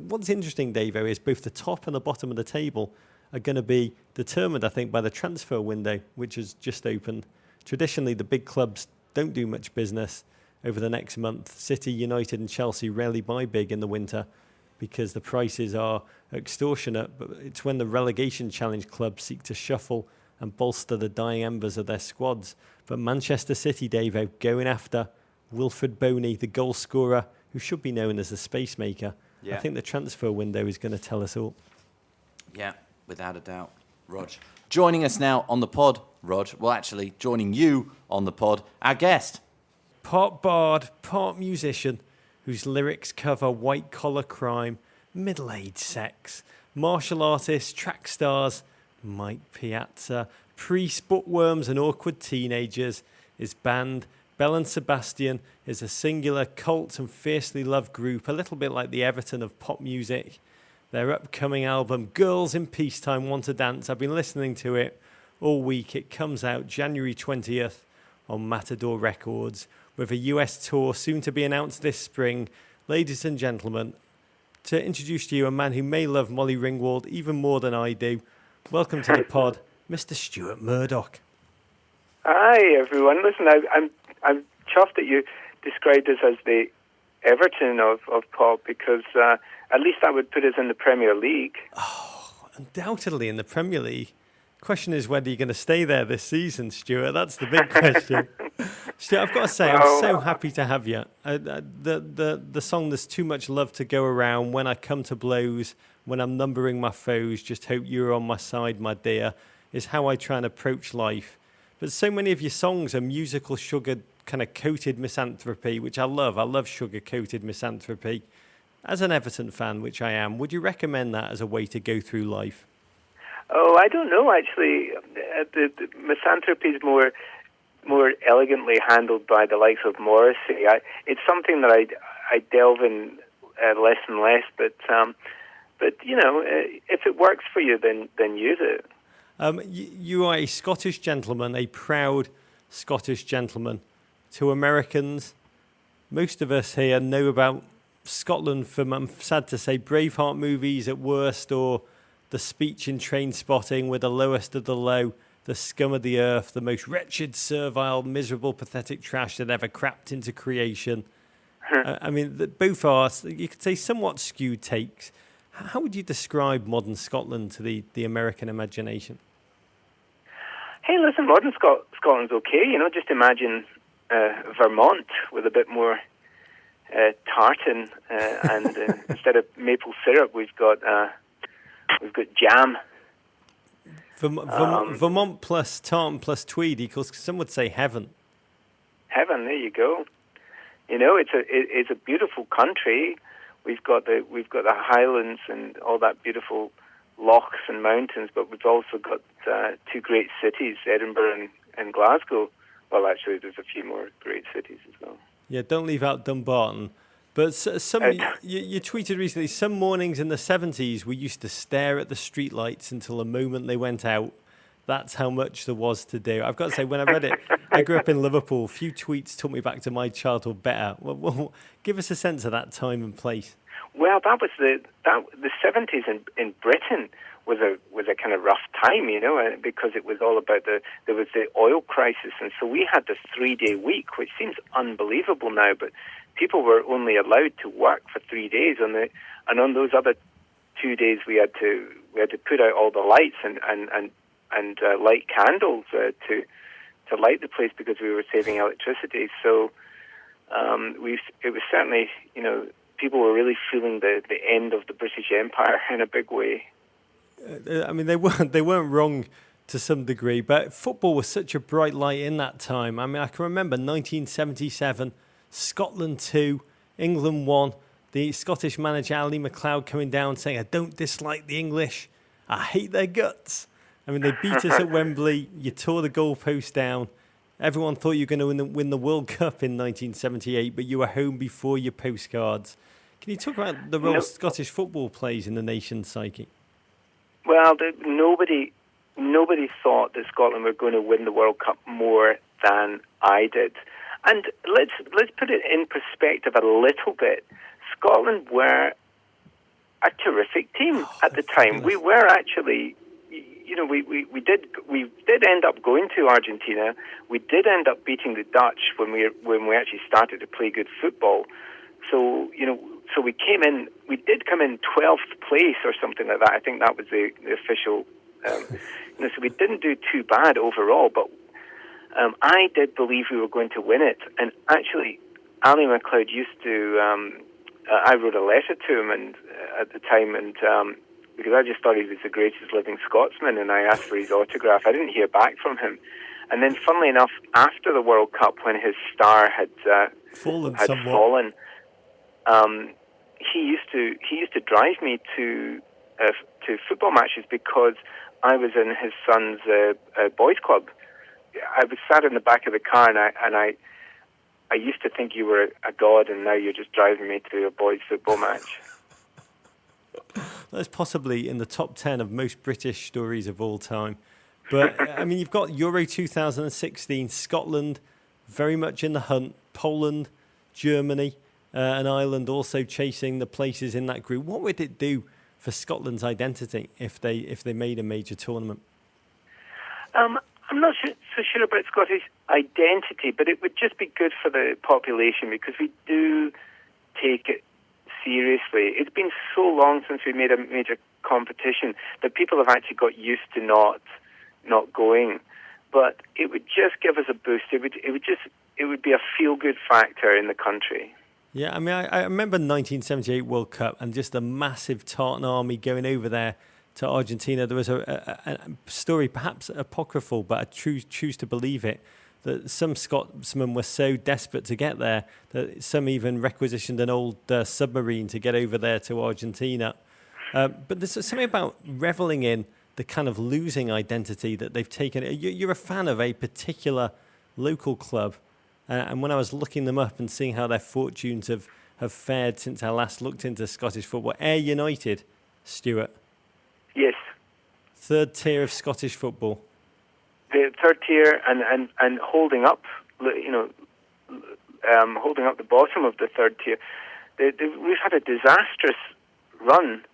what's interesting, Davo, is both the top and the bottom of the table are going to be determined, I think, by the transfer window, which has just opened. Traditionally, the big clubs don't do much business over the next month. City, United and Chelsea rarely buy big in the winter because the prices are extortionate, but it's when the relegation challenge clubs seek to shuffle and bolster the dying embers of their squads. But Manchester City, Davo, going after Wilfred Boney, the goal scorer, who should be known as the space maker. Yeah. I think the transfer window is going to tell us all. Yeah, without a doubt. Rog. Joining us now on the pod, Rog, well, actually, joining you on the pod, our guest. Part bard, part musician, whose lyrics cover white-collar crime, middle-aged sex, martial artists, track stars, Mike Piazza, priests, bookworms and awkward teenagers. His band, Belle and Sebastian, is a singular cult and fiercely loved group, a little bit like the Everton of pop music. Their upcoming album, Girls in Peacetime Want to Dance, I've been listening to it all week. It comes out January 20th on Matador Records, with a US tour soon to be announced this spring. Ladies and gentlemen, to introduce to you a man who may love Molly Ringwald even more than I do, welcome to the pod, Mr. Stuart Murdoch. Hi, everyone. Listen, I'm chuffed that you described us as the Everton of pop, because at least that would put us in the Premier League. Oh, undoubtedly in the Premier League. Question is whether you're going to stay there this season, Stuart. That's the big question. Stuart, I've got to say, I'm so happy to have you. The song "There's Too Much Love to Go Around," when I come to blows, when I'm numbering my foes, just hope you're on my side, my dear, is how I try and approach life. But so many of your songs are musical sugar kind of coated misanthropy, which I love. I love sugar coated misanthropy. As an Everton fan, which I am, would you recommend that as a way to go through life? Oh, I don't know, actually. The misanthropy is more elegantly handled by the likes of Morrissey. It's something that I delve in less and less, but you know, if it works for you, then use it. You are a Scottish gentleman, a proud Scottish gentleman. To Americans, most of us here know about Scotland from, I'm sad to say, Braveheart movies at worst, or the speech in Train Spotting, we're the lowest of the low, the scum of the earth, the most wretched, servile, miserable, pathetic trash that ever crapped into creation. I mean, both are, you could say, somewhat skewed takes. How would you describe modern Scotland to the American imagination? Hey, listen, modern Scotland's okay. Just imagine Vermont with a bit more tartan, and instead of maple syrup, we've got jam. Vermont plus tartan plus tweed equals, some would say, heaven. Heaven, there you go. It's a beautiful country. We've got the Highlands and all that beautiful lochs and mountains, but we've also got two great cities, Edinburgh and Glasgow. Well, actually, there's a few more great cities as well. Yeah, don't leave out Dumbarton. But you tweeted recently, some mornings in the 70s we used to stare at the streetlights until the moment they went out. That's how much there was to do. I've got to say, when I read it, I grew up in Liverpool. A few tweets took me back to my childhood better. Well, give us a sense of that time and place. Well, that was the 70s in Britain was a kind of rough time, because it was all about there was the oil crisis, and so we had this 3-day week, which seems unbelievable now, but people were only allowed to work for 3 days, and on those other 2 days we had to put out all the lights and light candles to light the place because we were saving electricity. So it was certainly, people were really feeling the end of the British Empire in a big way. I mean, they weren't wrong to some degree, but football was such a bright light in that time. I mean, I can remember 1977, Scotland 2, England 1, the Scottish manager Ali MacLeod coming down saying, "I don't dislike the English, I hate their guts." I mean, they beat us at Wembley, you tore the goalpost down. Everyone thought you were going to win the World Cup in 1978, but you were home before your postcards. Can you talk about the role Scottish football plays in the nation's psyche? Well, nobody thought that Scotland were going to win the World Cup more than I did. And let's put it in perspective a little bit. Scotland were a terrific team at the time. We were actually, we did end up going to Argentina. We did end up beating the Dutch when we actually started to play good football. So so we did come in 12th place or something like that. I think that was the official. So we didn't do too bad overall, but I did believe we were going to win it. And actually, Ali MacLeod used to. I wrote a letter to him at the time, and because I just thought he was the greatest living Scotsman, and I asked for his autograph. I didn't hear back from him. And then, funnily enough, after the World Cup, when his star had fallen, he used to drive me to football matches because I was in his son's boys' club. I was sat in the back of the car, and I used to think you were a god, and now you're just driving me to a boys' football match. That's possibly in the top 10 of most British stories of all time. But, I mean, you've got Euro 2016, Scotland very much in the hunt, Poland, Germany, and Ireland also chasing the places in that group. What would it do for Scotland's identity if they made a major tournament? I'm not so sure about Scottish identity, but it would just be good for the population because we do take it seriously. It's been so long since we made a major competition that people have actually got used to not going. But it would just give us a boost. It would be a feel-good factor in the country. Yeah, I mean, I remember 1978 World Cup and just a massive tartan army going over there to Argentina. There was a story, perhaps apocryphal, but I choose to believe it, that some Scotsmen were so desperate to get there that some even requisitioned an old submarine to get over there to Argentina. But there's something about reveling in the kind of losing identity that they've taken. You're a fan of a particular local club. And when I was looking them up and seeing how their fortunes have fared since I last looked into Scottish football, Ayr United, Stuart. Yes. Third tier of Scottish football. The third tier and holding up, holding up the bottom of the third tier. we've had a disastrous run,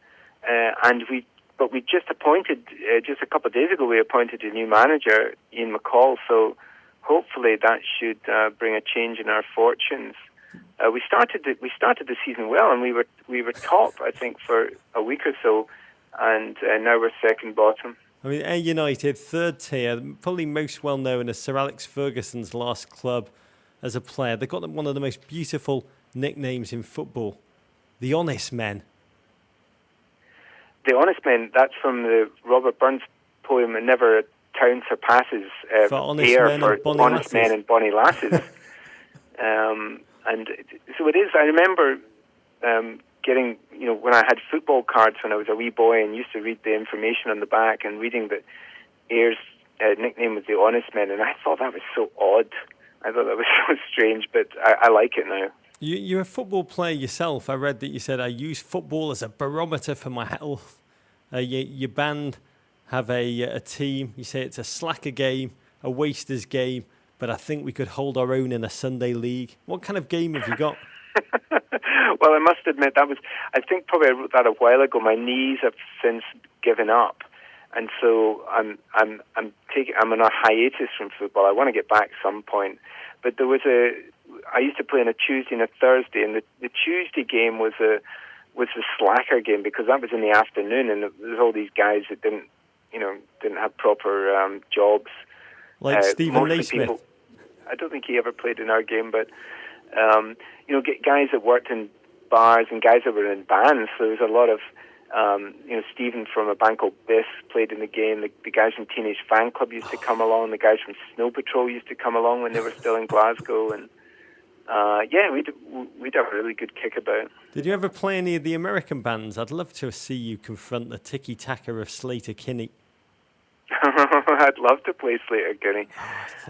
but we just appointed just a couple of days ago. We appointed a new manager, Ian McCall. So hopefully that should bring a change in our fortunes. We started the season well, and we were top, I think, for a week or so, and now we're second bottom. I mean, Ayr United, third tier, probably most well known as Sir Alex Ferguson's last club as a player. They've got one of the most beautiful nicknames in football, the Honest Men. The Honest Men, that's from the Robert Burns poem, "And Never a Town Surpasses for honest Ayr men for and bonny honest lasses." men and bonny lasses." And so it is. I remember getting, when I had football cards when I was a wee boy and used to read the information on the back and reading that Ayer's nickname was the Honest Men, and I thought that was so odd. I thought that was so strange, but I like it now. You're a football player yourself. I read that you said, "I use football as a barometer for my health." Your band have a team. You say it's a slacker game, a wasters game, but I think we could hold our own in a Sunday league. What kind of game have you got? Well, I must admit I think probably I wrote that a while ago. My knees have since given up, and so I'm on a hiatus from football. I want to get back some point, but I used to play on a Tuesday and a Thursday, and the Tuesday game was the slacker game because that was in the afternoon, and there was all these guys that didn't have proper jobs. Like Stephen Naismith. I don't think he ever played in our game, but guys that worked in bars and guys that were in bands. So there was a lot of Stephen from a band called Biff played in the game. The guys from Teenage Fan Club used to come along. The guys from Snow Patrol used to come along when they were still in Glasgow, and we'd have a really good kick about. Did you ever play any of the American bands? I'd love to see you confront the tiki-taka of Slater Kinney. I'd love to play Slater Kinney.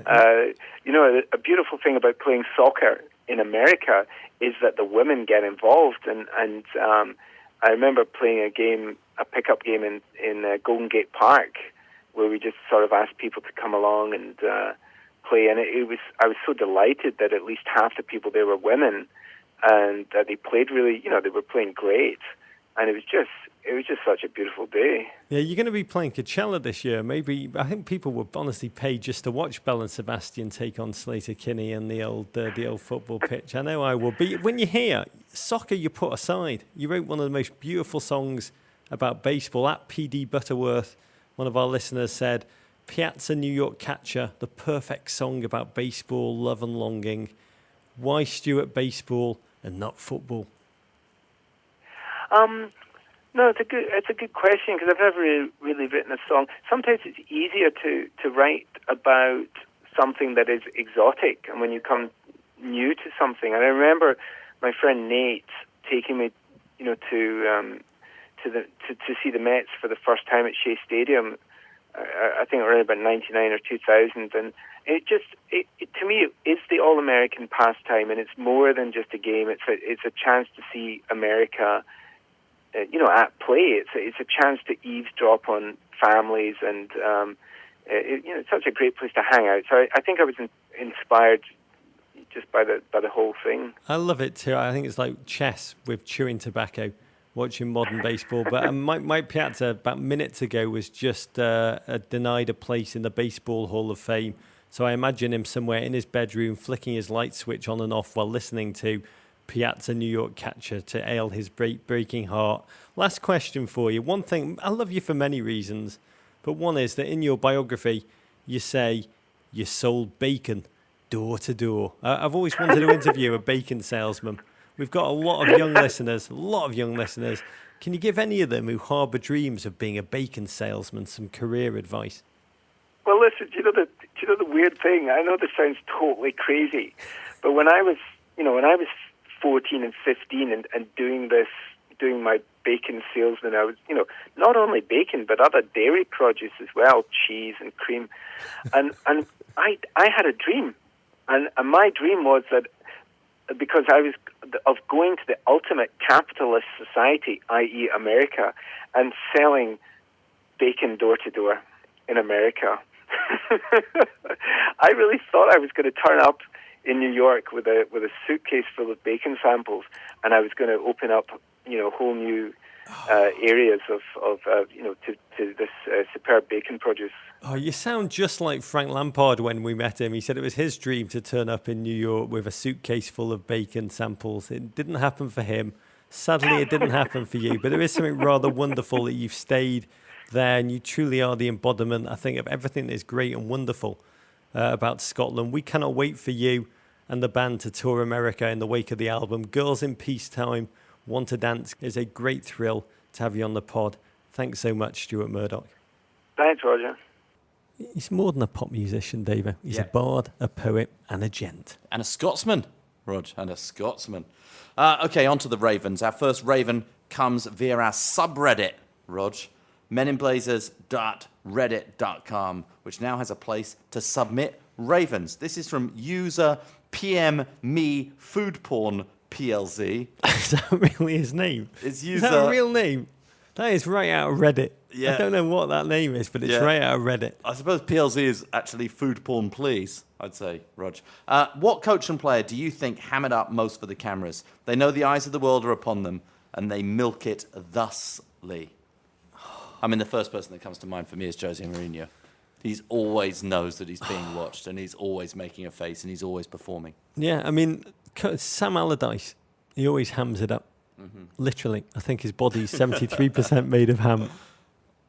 A beautiful thing about playing soccer in America is that the women get involved, and I remember playing a pickup game in Golden Gate Park, where we just sort of asked people to come along and play, and I was so delighted that at least half the people there were women, and that they played really, they were playing great, and it was just such a beautiful day. Yeah, you're going to be playing Coachella this year. Maybe I think people would honestly pay just to watch Belle and Sebastian take on Slater Kinney and the old football pitch. I know I will. But when you hear soccer, you put aside. You wrote one of the most beautiful songs about baseball. At PD Butterworth, one of our listeners said, "Piazza New York Catcher, the perfect song about baseball, love and longing. Why Stuart baseball and not football?" No, it's a good question because I've never really written a song. Sometimes it's easier to write about something that is exotic, and when you come new to something. And I remember my friend Nate taking me, to see the Mets for the first time at Shea Stadium. I think around about 99 or 2000, and it to me it's the all-American pastime, and it's more than just a game. It's a chance to see America, at play. It's a chance to eavesdrop on families, and it's such a great place to hang out. So I think I was inspired just by the whole thing. I love it too. I think it's like chess with chewing tobacco, watching modern baseball. But Mike Piazza, about minutes ago, was just denied a place in the Baseball Hall of Fame. So I imagine him somewhere in his bedroom flicking his light switch on and off while listening to Piazza New York Catcher to ail his breaking heart. Last question for you. One thing, I love you for many reasons, but one is that in your biography, you say you sold bacon door to door. I've always wanted to interview a bacon salesman. We've got a lot of young listeners. Can you give any of them who harbour dreams of being a bacon salesman some career advice? Well, listen, do you know the weird thing? I know this sounds totally crazy, but when I was 14 and 15 and doing my bacon salesman, I was, not only bacon, but other dairy produce as well, cheese and cream. And I had a dream. And my dream was that because I was of going to the ultimate capitalist society, i.e. America, and selling bacon door to door in America. I really thought I was going to turn up in New York with a suitcase full of bacon samples, and I was going to open up, whole new areas of to this superb bacon produce. Oh, you sound just like Frank Lampard when we met him. He said it was his dream to turn up in New York with a suitcase full of bacon samples. It didn't happen for him. Sadly, it didn't happen for you. But there is something rather wonderful that you've stayed there, and you truly are the embodiment, I think, of everything that is great and wonderful about Scotland. We cannot wait for you and the band to tour America in the wake of the album. Girls in Peacetime, Want to Dance. It's a great thrill to have you on the pod. Thanks so much, Stuart Murdoch. Thanks, Roger. He's more than a pop musician, David. He's a bard, a poet, and a gent. And a Scotsman, Rog, and a Scotsman. Okay, on to the Ravens. Our first Raven comes via our subreddit, Rog, meninblazers.reddit.com, which now has a place to submit Ravens. This is from user PM Me Food Porn PLZ. Is that really his name? Is that a real name? That is right out of Reddit. Yeah. I don't know what that name is, but it's right out of Reddit. I suppose PLZ is actually food porn, please, I'd say, Rog. What coach and player do you think hammered up most for the cameras? They know the eyes of the world are upon them, and they milk it thusly. I mean, the first person that comes to mind for me is Jose Mourinho. He always knows that he's being watched, and he's always making a face, and he's always performing. Yeah, I mean, Sam Allardyce, he always hams it up. Mm-hmm. Literally, I think his body's 73% made of ham.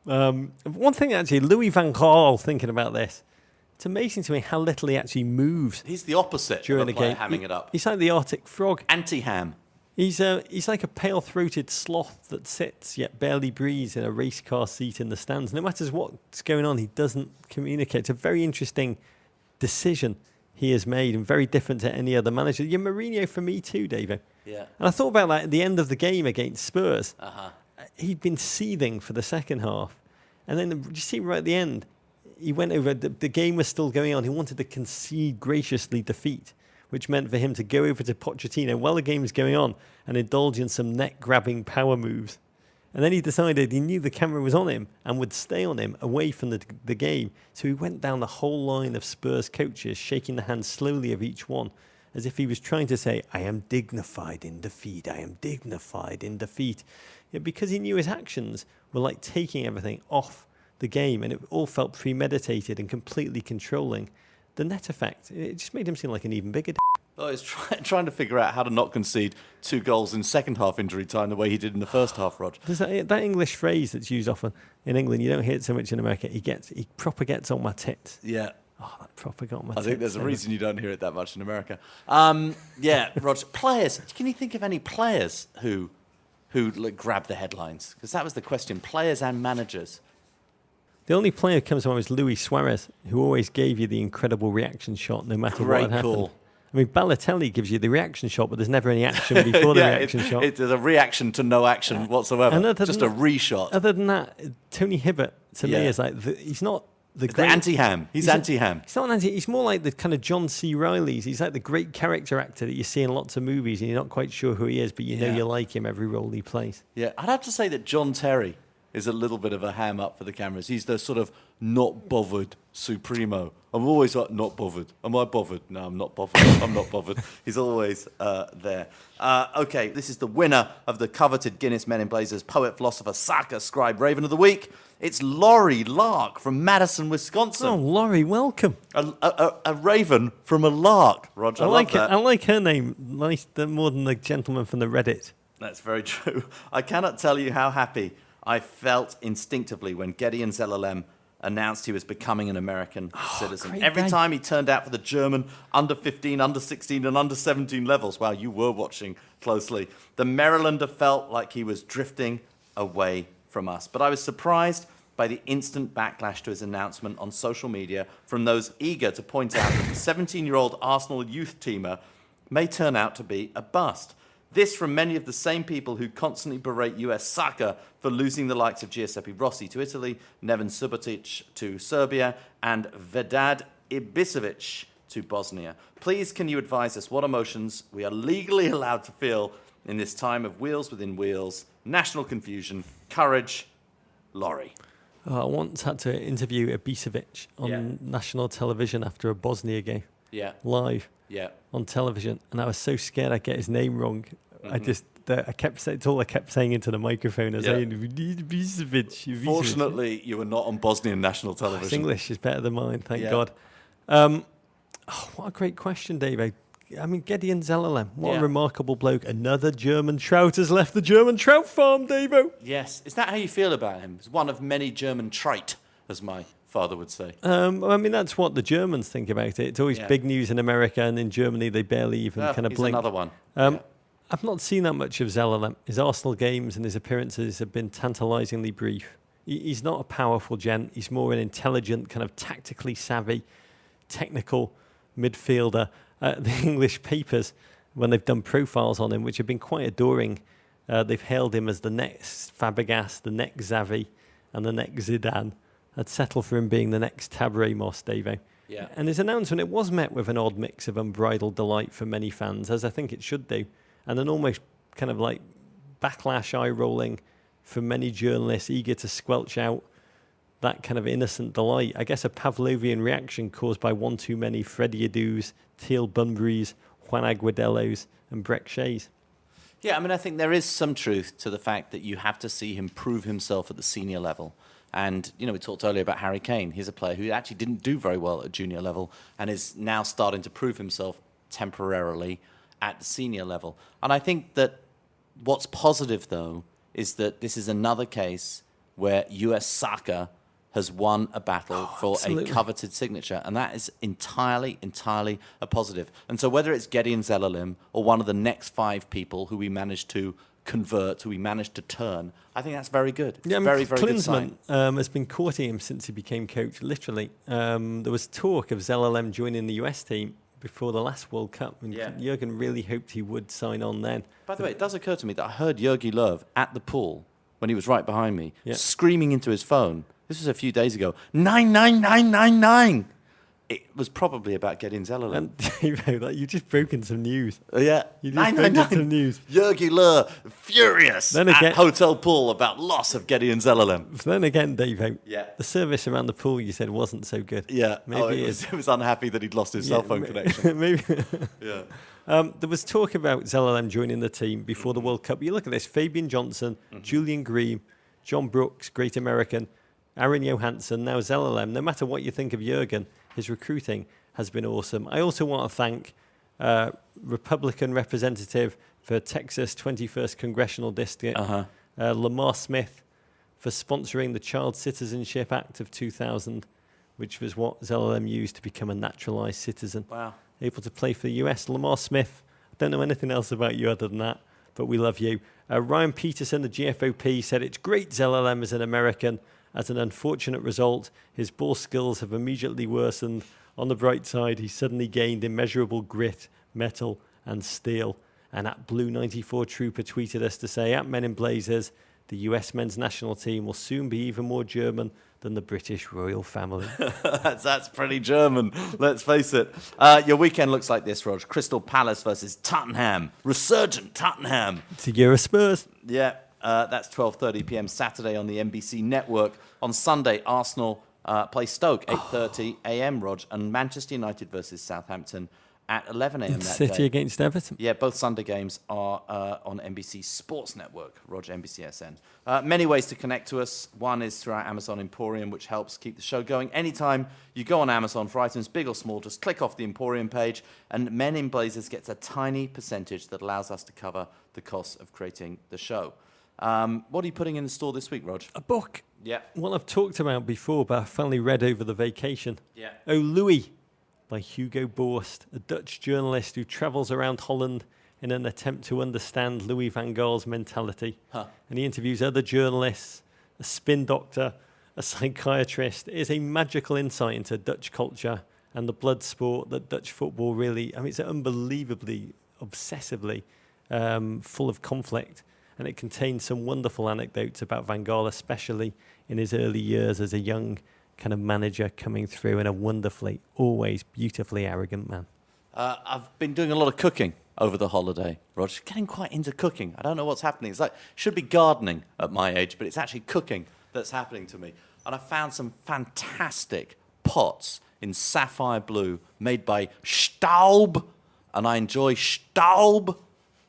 One thing, actually, Louis van Gaal, thinking about this, it's amazing to me how little he actually moves. He's the opposite during a player hamming it up. He's like the Arctic frog. Anti-ham. He's like a pale-throated sloth that sits yet barely breathes in a race car seat in the stands. No matter what's going on, he doesn't communicate. It's a very interesting decision he has made and very different to any other manager. You're Mourinho for me too, David. Yeah. And I thought about that at the end of the game against Spurs. Uh-huh. He'd been seething for the second half. And then you see right at the end, he went over, the game was still going on. He wanted to concede graciously defeat, which meant for him to go over to Pochettino while the game was going on and indulge in some neck-grabbing power moves. And then he decided he knew the camera was on him and would stay on him away from the game. So he went down the whole line of Spurs coaches, shaking the hand slowly of each one, as if he was trying to say, I am dignified in defeat, I am dignified in defeat. Yet because he knew his actions were like taking everything off the game, and it all felt premeditated and completely controlling, the net effect, it just made him seem like an even bigger I was trying to figure out how to not concede 2 goals in second half injury time the way he did in the first half, Rog. There's that English phrase that's used often in England. You don't hear it so much in America. He proper gets on my tits. Yeah. Oh, that proper got on my tits. I think there's a reason you don't hear it that much in America. Yeah, Rog. Players. Can you think of any players who grab the headlines? Because that was the question. Players and managers. The only player who comes to mind was Luis Suarez, who always gave you the incredible reaction shot no matter what had happened. Call. I mean, Balotelli gives you the reaction shot, but there's never any action before the reaction shot. There's a reaction to no action whatsoever. Just a reshot. Other than that, Tony Hibbert, to me, is like, he's not the great... The anti-ham. He's anti-ham. He's not an anti... He's more like the kind of John C. Reilly's. He's like the great character actor that you see in lots of movies, and you're not quite sure who he is, but you know you like him every role he plays. Yeah, I'd have to say that John Terry is a little bit of a ham up for the cameras. He's the sort of not bothered supremo. I'm always like, not bothered. Am I bothered? No, I'm not bothered. I'm not bothered. He's always there. Okay, this is the winner of the coveted Guinness Men in Blazers Poet, Philosopher, Saka, Scribe, Raven of the Week. It's Laurie Lark from Madison, Wisconsin. Oh, Laurie, welcome. A raven from a lark, Roger. I like that. I like her name more than the gentleman from the Reddit. That's very true. I cannot tell you how happy I felt instinctively when Gideon Zelalem announced he was becoming an American citizen. Every time he turned out for the German under 15, under 16, and under 17 levels, wow, you were watching closely, the Marylander felt like he was drifting away from us. But I was surprised by the instant backlash to his announcement on social media from those eager to point out that the 17-year-old Arsenal youth teamer may turn out to be a bust. This from many of the same people who constantly berate US soccer for losing the likes of Giuseppe Rossi to Italy, Neven Subotic to Serbia, and Vedad Ibisevic to Bosnia. Please, can you advise us what emotions we are legally allowed to feel in this time of wheels within wheels, national confusion, courage, Laurie? I once had to interview Ibisevic on national television after a Bosnia game. live Yeah. on television, and I was so scared I'd get his name wrong. I kept saying, it's all I kept saying into the microphone. I was saying, Ibisevic. Fortunately, you were not on Bosnian national television. His English is better than mine, thank God. What a great question, Dave. I mean, Gideon Zelalem, what a remarkable bloke. Another German trout has left the German trout farm, Davo. Yes. Is that how you feel about him? He's one of many German trite, as my father would say. I mean, that's what the Germans think about it. It's always big news in America, and in Germany, they barely even kind of blink. Another one. I've not seen that much of Zelalem. His Arsenal games and his appearances have been tantalisingly brief. He's not a powerful gent. He's more an intelligent, kind of tactically savvy, technical midfielder. The English papers, when they've done profiles on him, which have been quite adoring, they've hailed him as the next Fabregas, the next Xavi, and the next Zidane. I'd settle for him being the next Tab Ramos, Davo. Yeah. And his announcement, it was met with an odd mix of unbridled delight for many fans, as I think it should do, and an almost kind of like backlash eye-rolling for many journalists eager to squelch out that kind of innocent delight. I guess a Pavlovian reaction caused by one too many Freddie Adu's, Teal Bunburys, Juan Aguadelos and Breck Shays. Yeah, I mean, I think there is some truth to the fact that you have to see him prove himself at the senior level. And, we talked earlier about Harry Kane. He's a player who actually didn't do very well at junior level and is now starting to prove himself temporarily at the senior level. And I think that what's positive, though, is that this is another case where US soccer has won a battle for a coveted signature. And that is entirely a positive. And so whether it's Gideon Zelalem or one of the next 5 people who we managed to convert, who we managed to turn, I think that's very good. It's very good sign. Has been courting him since he became coach, literally. There was talk of Zelalem joining the US team before the last World Cup. And Jurgen really hoped he would sign on then. By the way, it does occur to me that I heard Jurgi Löw at the pool when he was right behind me, screaming into his phone. This was a few days ago. 99999. It was probably about getting Zelalem. And you've just broken some news. Yeah. You just broken some news. Jurgi Löw furious at Hotel Pool about loss of Gideon Zelalem. Then again, Dave, the service around the pool you said wasn't so good. Yeah. Maybe it was unhappy that he'd lost his cell phone connection. Maybe. Yeah. There was talk about Zelalem joining the team before the World Cup. You look at this, Fabian Johnson, Julian Green, John Brooks, Great American, Aaron Johansson, now Zelalem. No matter what you think of Jurgen, his recruiting has been awesome. I also want to thank Republican representative for Texas 21st Congressional District, Lamar Smith, for sponsoring the Child Citizenship Act of 2000, which was what Zelalem used to become a naturalized citizen. Wow. Able to play for the US. Lamar Smith, I don't know anything else about you other than that, but we love you. Ryan Peterson, the GFOP, said it's great Zelalem is an American. As an unfortunate result, his ball skills have immediately worsened. On the bright side, he suddenly gained immeasurable grit, mettle, and steel. And at Blue 94 Trooper tweeted us to say, at Men in Blazers, the US men's national team will soon be even more German than the British royal family. That's pretty German, let's face it. Your weekend looks like this, Rog. Crystal Palace versus Tottenham. Resurgent Tottenham. To Euro Spurs. Yeah. That's 12:30 p.m. Saturday on the NBC network. On Sunday, Arsenal play Stoke, 8:30 a.m., Rog, and Manchester United versus Southampton at 11 a.m. that City day. Against Everton. Yeah, both Sunday games are on NBC Sports Network, Rog, NBCSN. Many ways to connect to us. One is through our Amazon Emporium, which helps keep the show going. Anytime you go on Amazon for items big or small, just click off the Emporium page, and Men in Blazers gets a tiny percentage that allows us to cover the costs of creating the show. What are you putting in the store this week, Rog? A book. Yeah. One I've talked about before, but I finally read over the vacation. Yeah. Oh, Louis, by Hugo Borst, a Dutch journalist who travels around Holland in an attempt to understand Louis van Gaal's mentality. And he interviews other journalists, a spin doctor, a psychiatrist. It is a magical insight into Dutch culture and the blood sport that Dutch football really, it's unbelievably, obsessively full of conflict. And it contains some wonderful anecdotes about Van Gaal, especially in his early years as a young kind of manager coming through and a wonderfully, always beautifully arrogant man. I've been doing a lot of cooking over the holiday, Roger. Getting quite into cooking. I don't know what's happening. It's like, should be gardening at my age, but it's actually cooking that's happening to me. And I found some fantastic pots in sapphire blue made by Staub, and I enjoy Staub.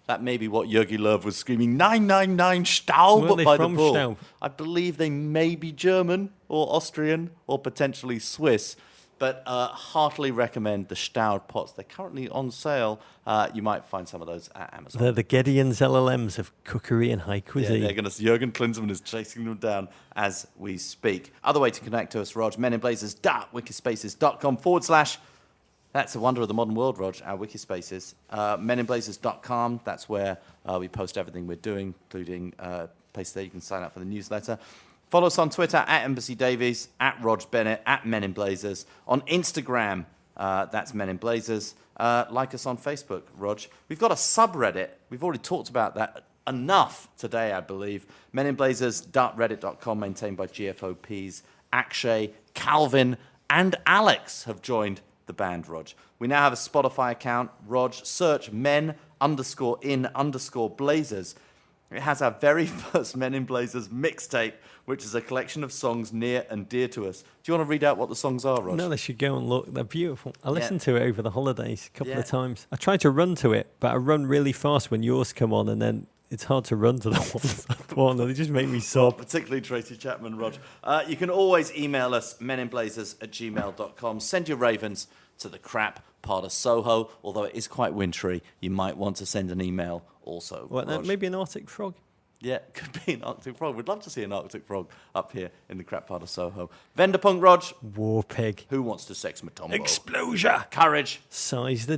That may be what Jurgi Löw was screaming, 999 Staub Weren't they by the from pool. Staub? I believe they may be German or Austrian or potentially Swiss. But heartily recommend the Staub pots. They're currently on sale. You might find some of those at Amazon. They're the Gedeon's LLMs of cookery and high cuisine. Yeah, Jürgen Klinsmann is chasing them down as we speak. Other way to connect to us, Rog, meninblazers.wikispaces.com/. That's a wonder of the modern world, Rog, our Wikispaces. meninblazers.com, that's where we post everything we're doing, including places there you can sign up for the newsletter. Follow us on Twitter, at Embassy Davies, at Rog Bennett, at Men in Blazers. On Instagram, that's Men in Blazers. Like us on Facebook, Rog. We've got a subreddit. We've already talked about that enough today, I believe. meninblazers.reddit.com, maintained by GFOPs. Akshay, Calvin, and Alex have joined the band, Rog. We now have a Spotify account. Rog, search men_in_blazers. It has our very first Men in Blazers mixtape, which is a collection of songs near and dear to us. Do you want to read out what the songs are, Rog? No, they should go and look. They're beautiful. I listened to it over the holidays a couple of times. I tried to run to it, but I run really fast when yours come on, and then it's hard to run to the ones I put on. They just make me sob. Particularly Tracy Chapman, Rog. You can always email us, meninblazers@gmail.com. Send your ravens to the crap part of Soho. Although it is quite wintry, you might want to send an email also. What, maybe an Arctic frog? Yeah, could be an Arctic frog. We'd love to see an Arctic frog up here in the crap part of Soho. Venderpunk, Rog. War pig. Who wants to sex Matombo? Explosion. Courage. Size the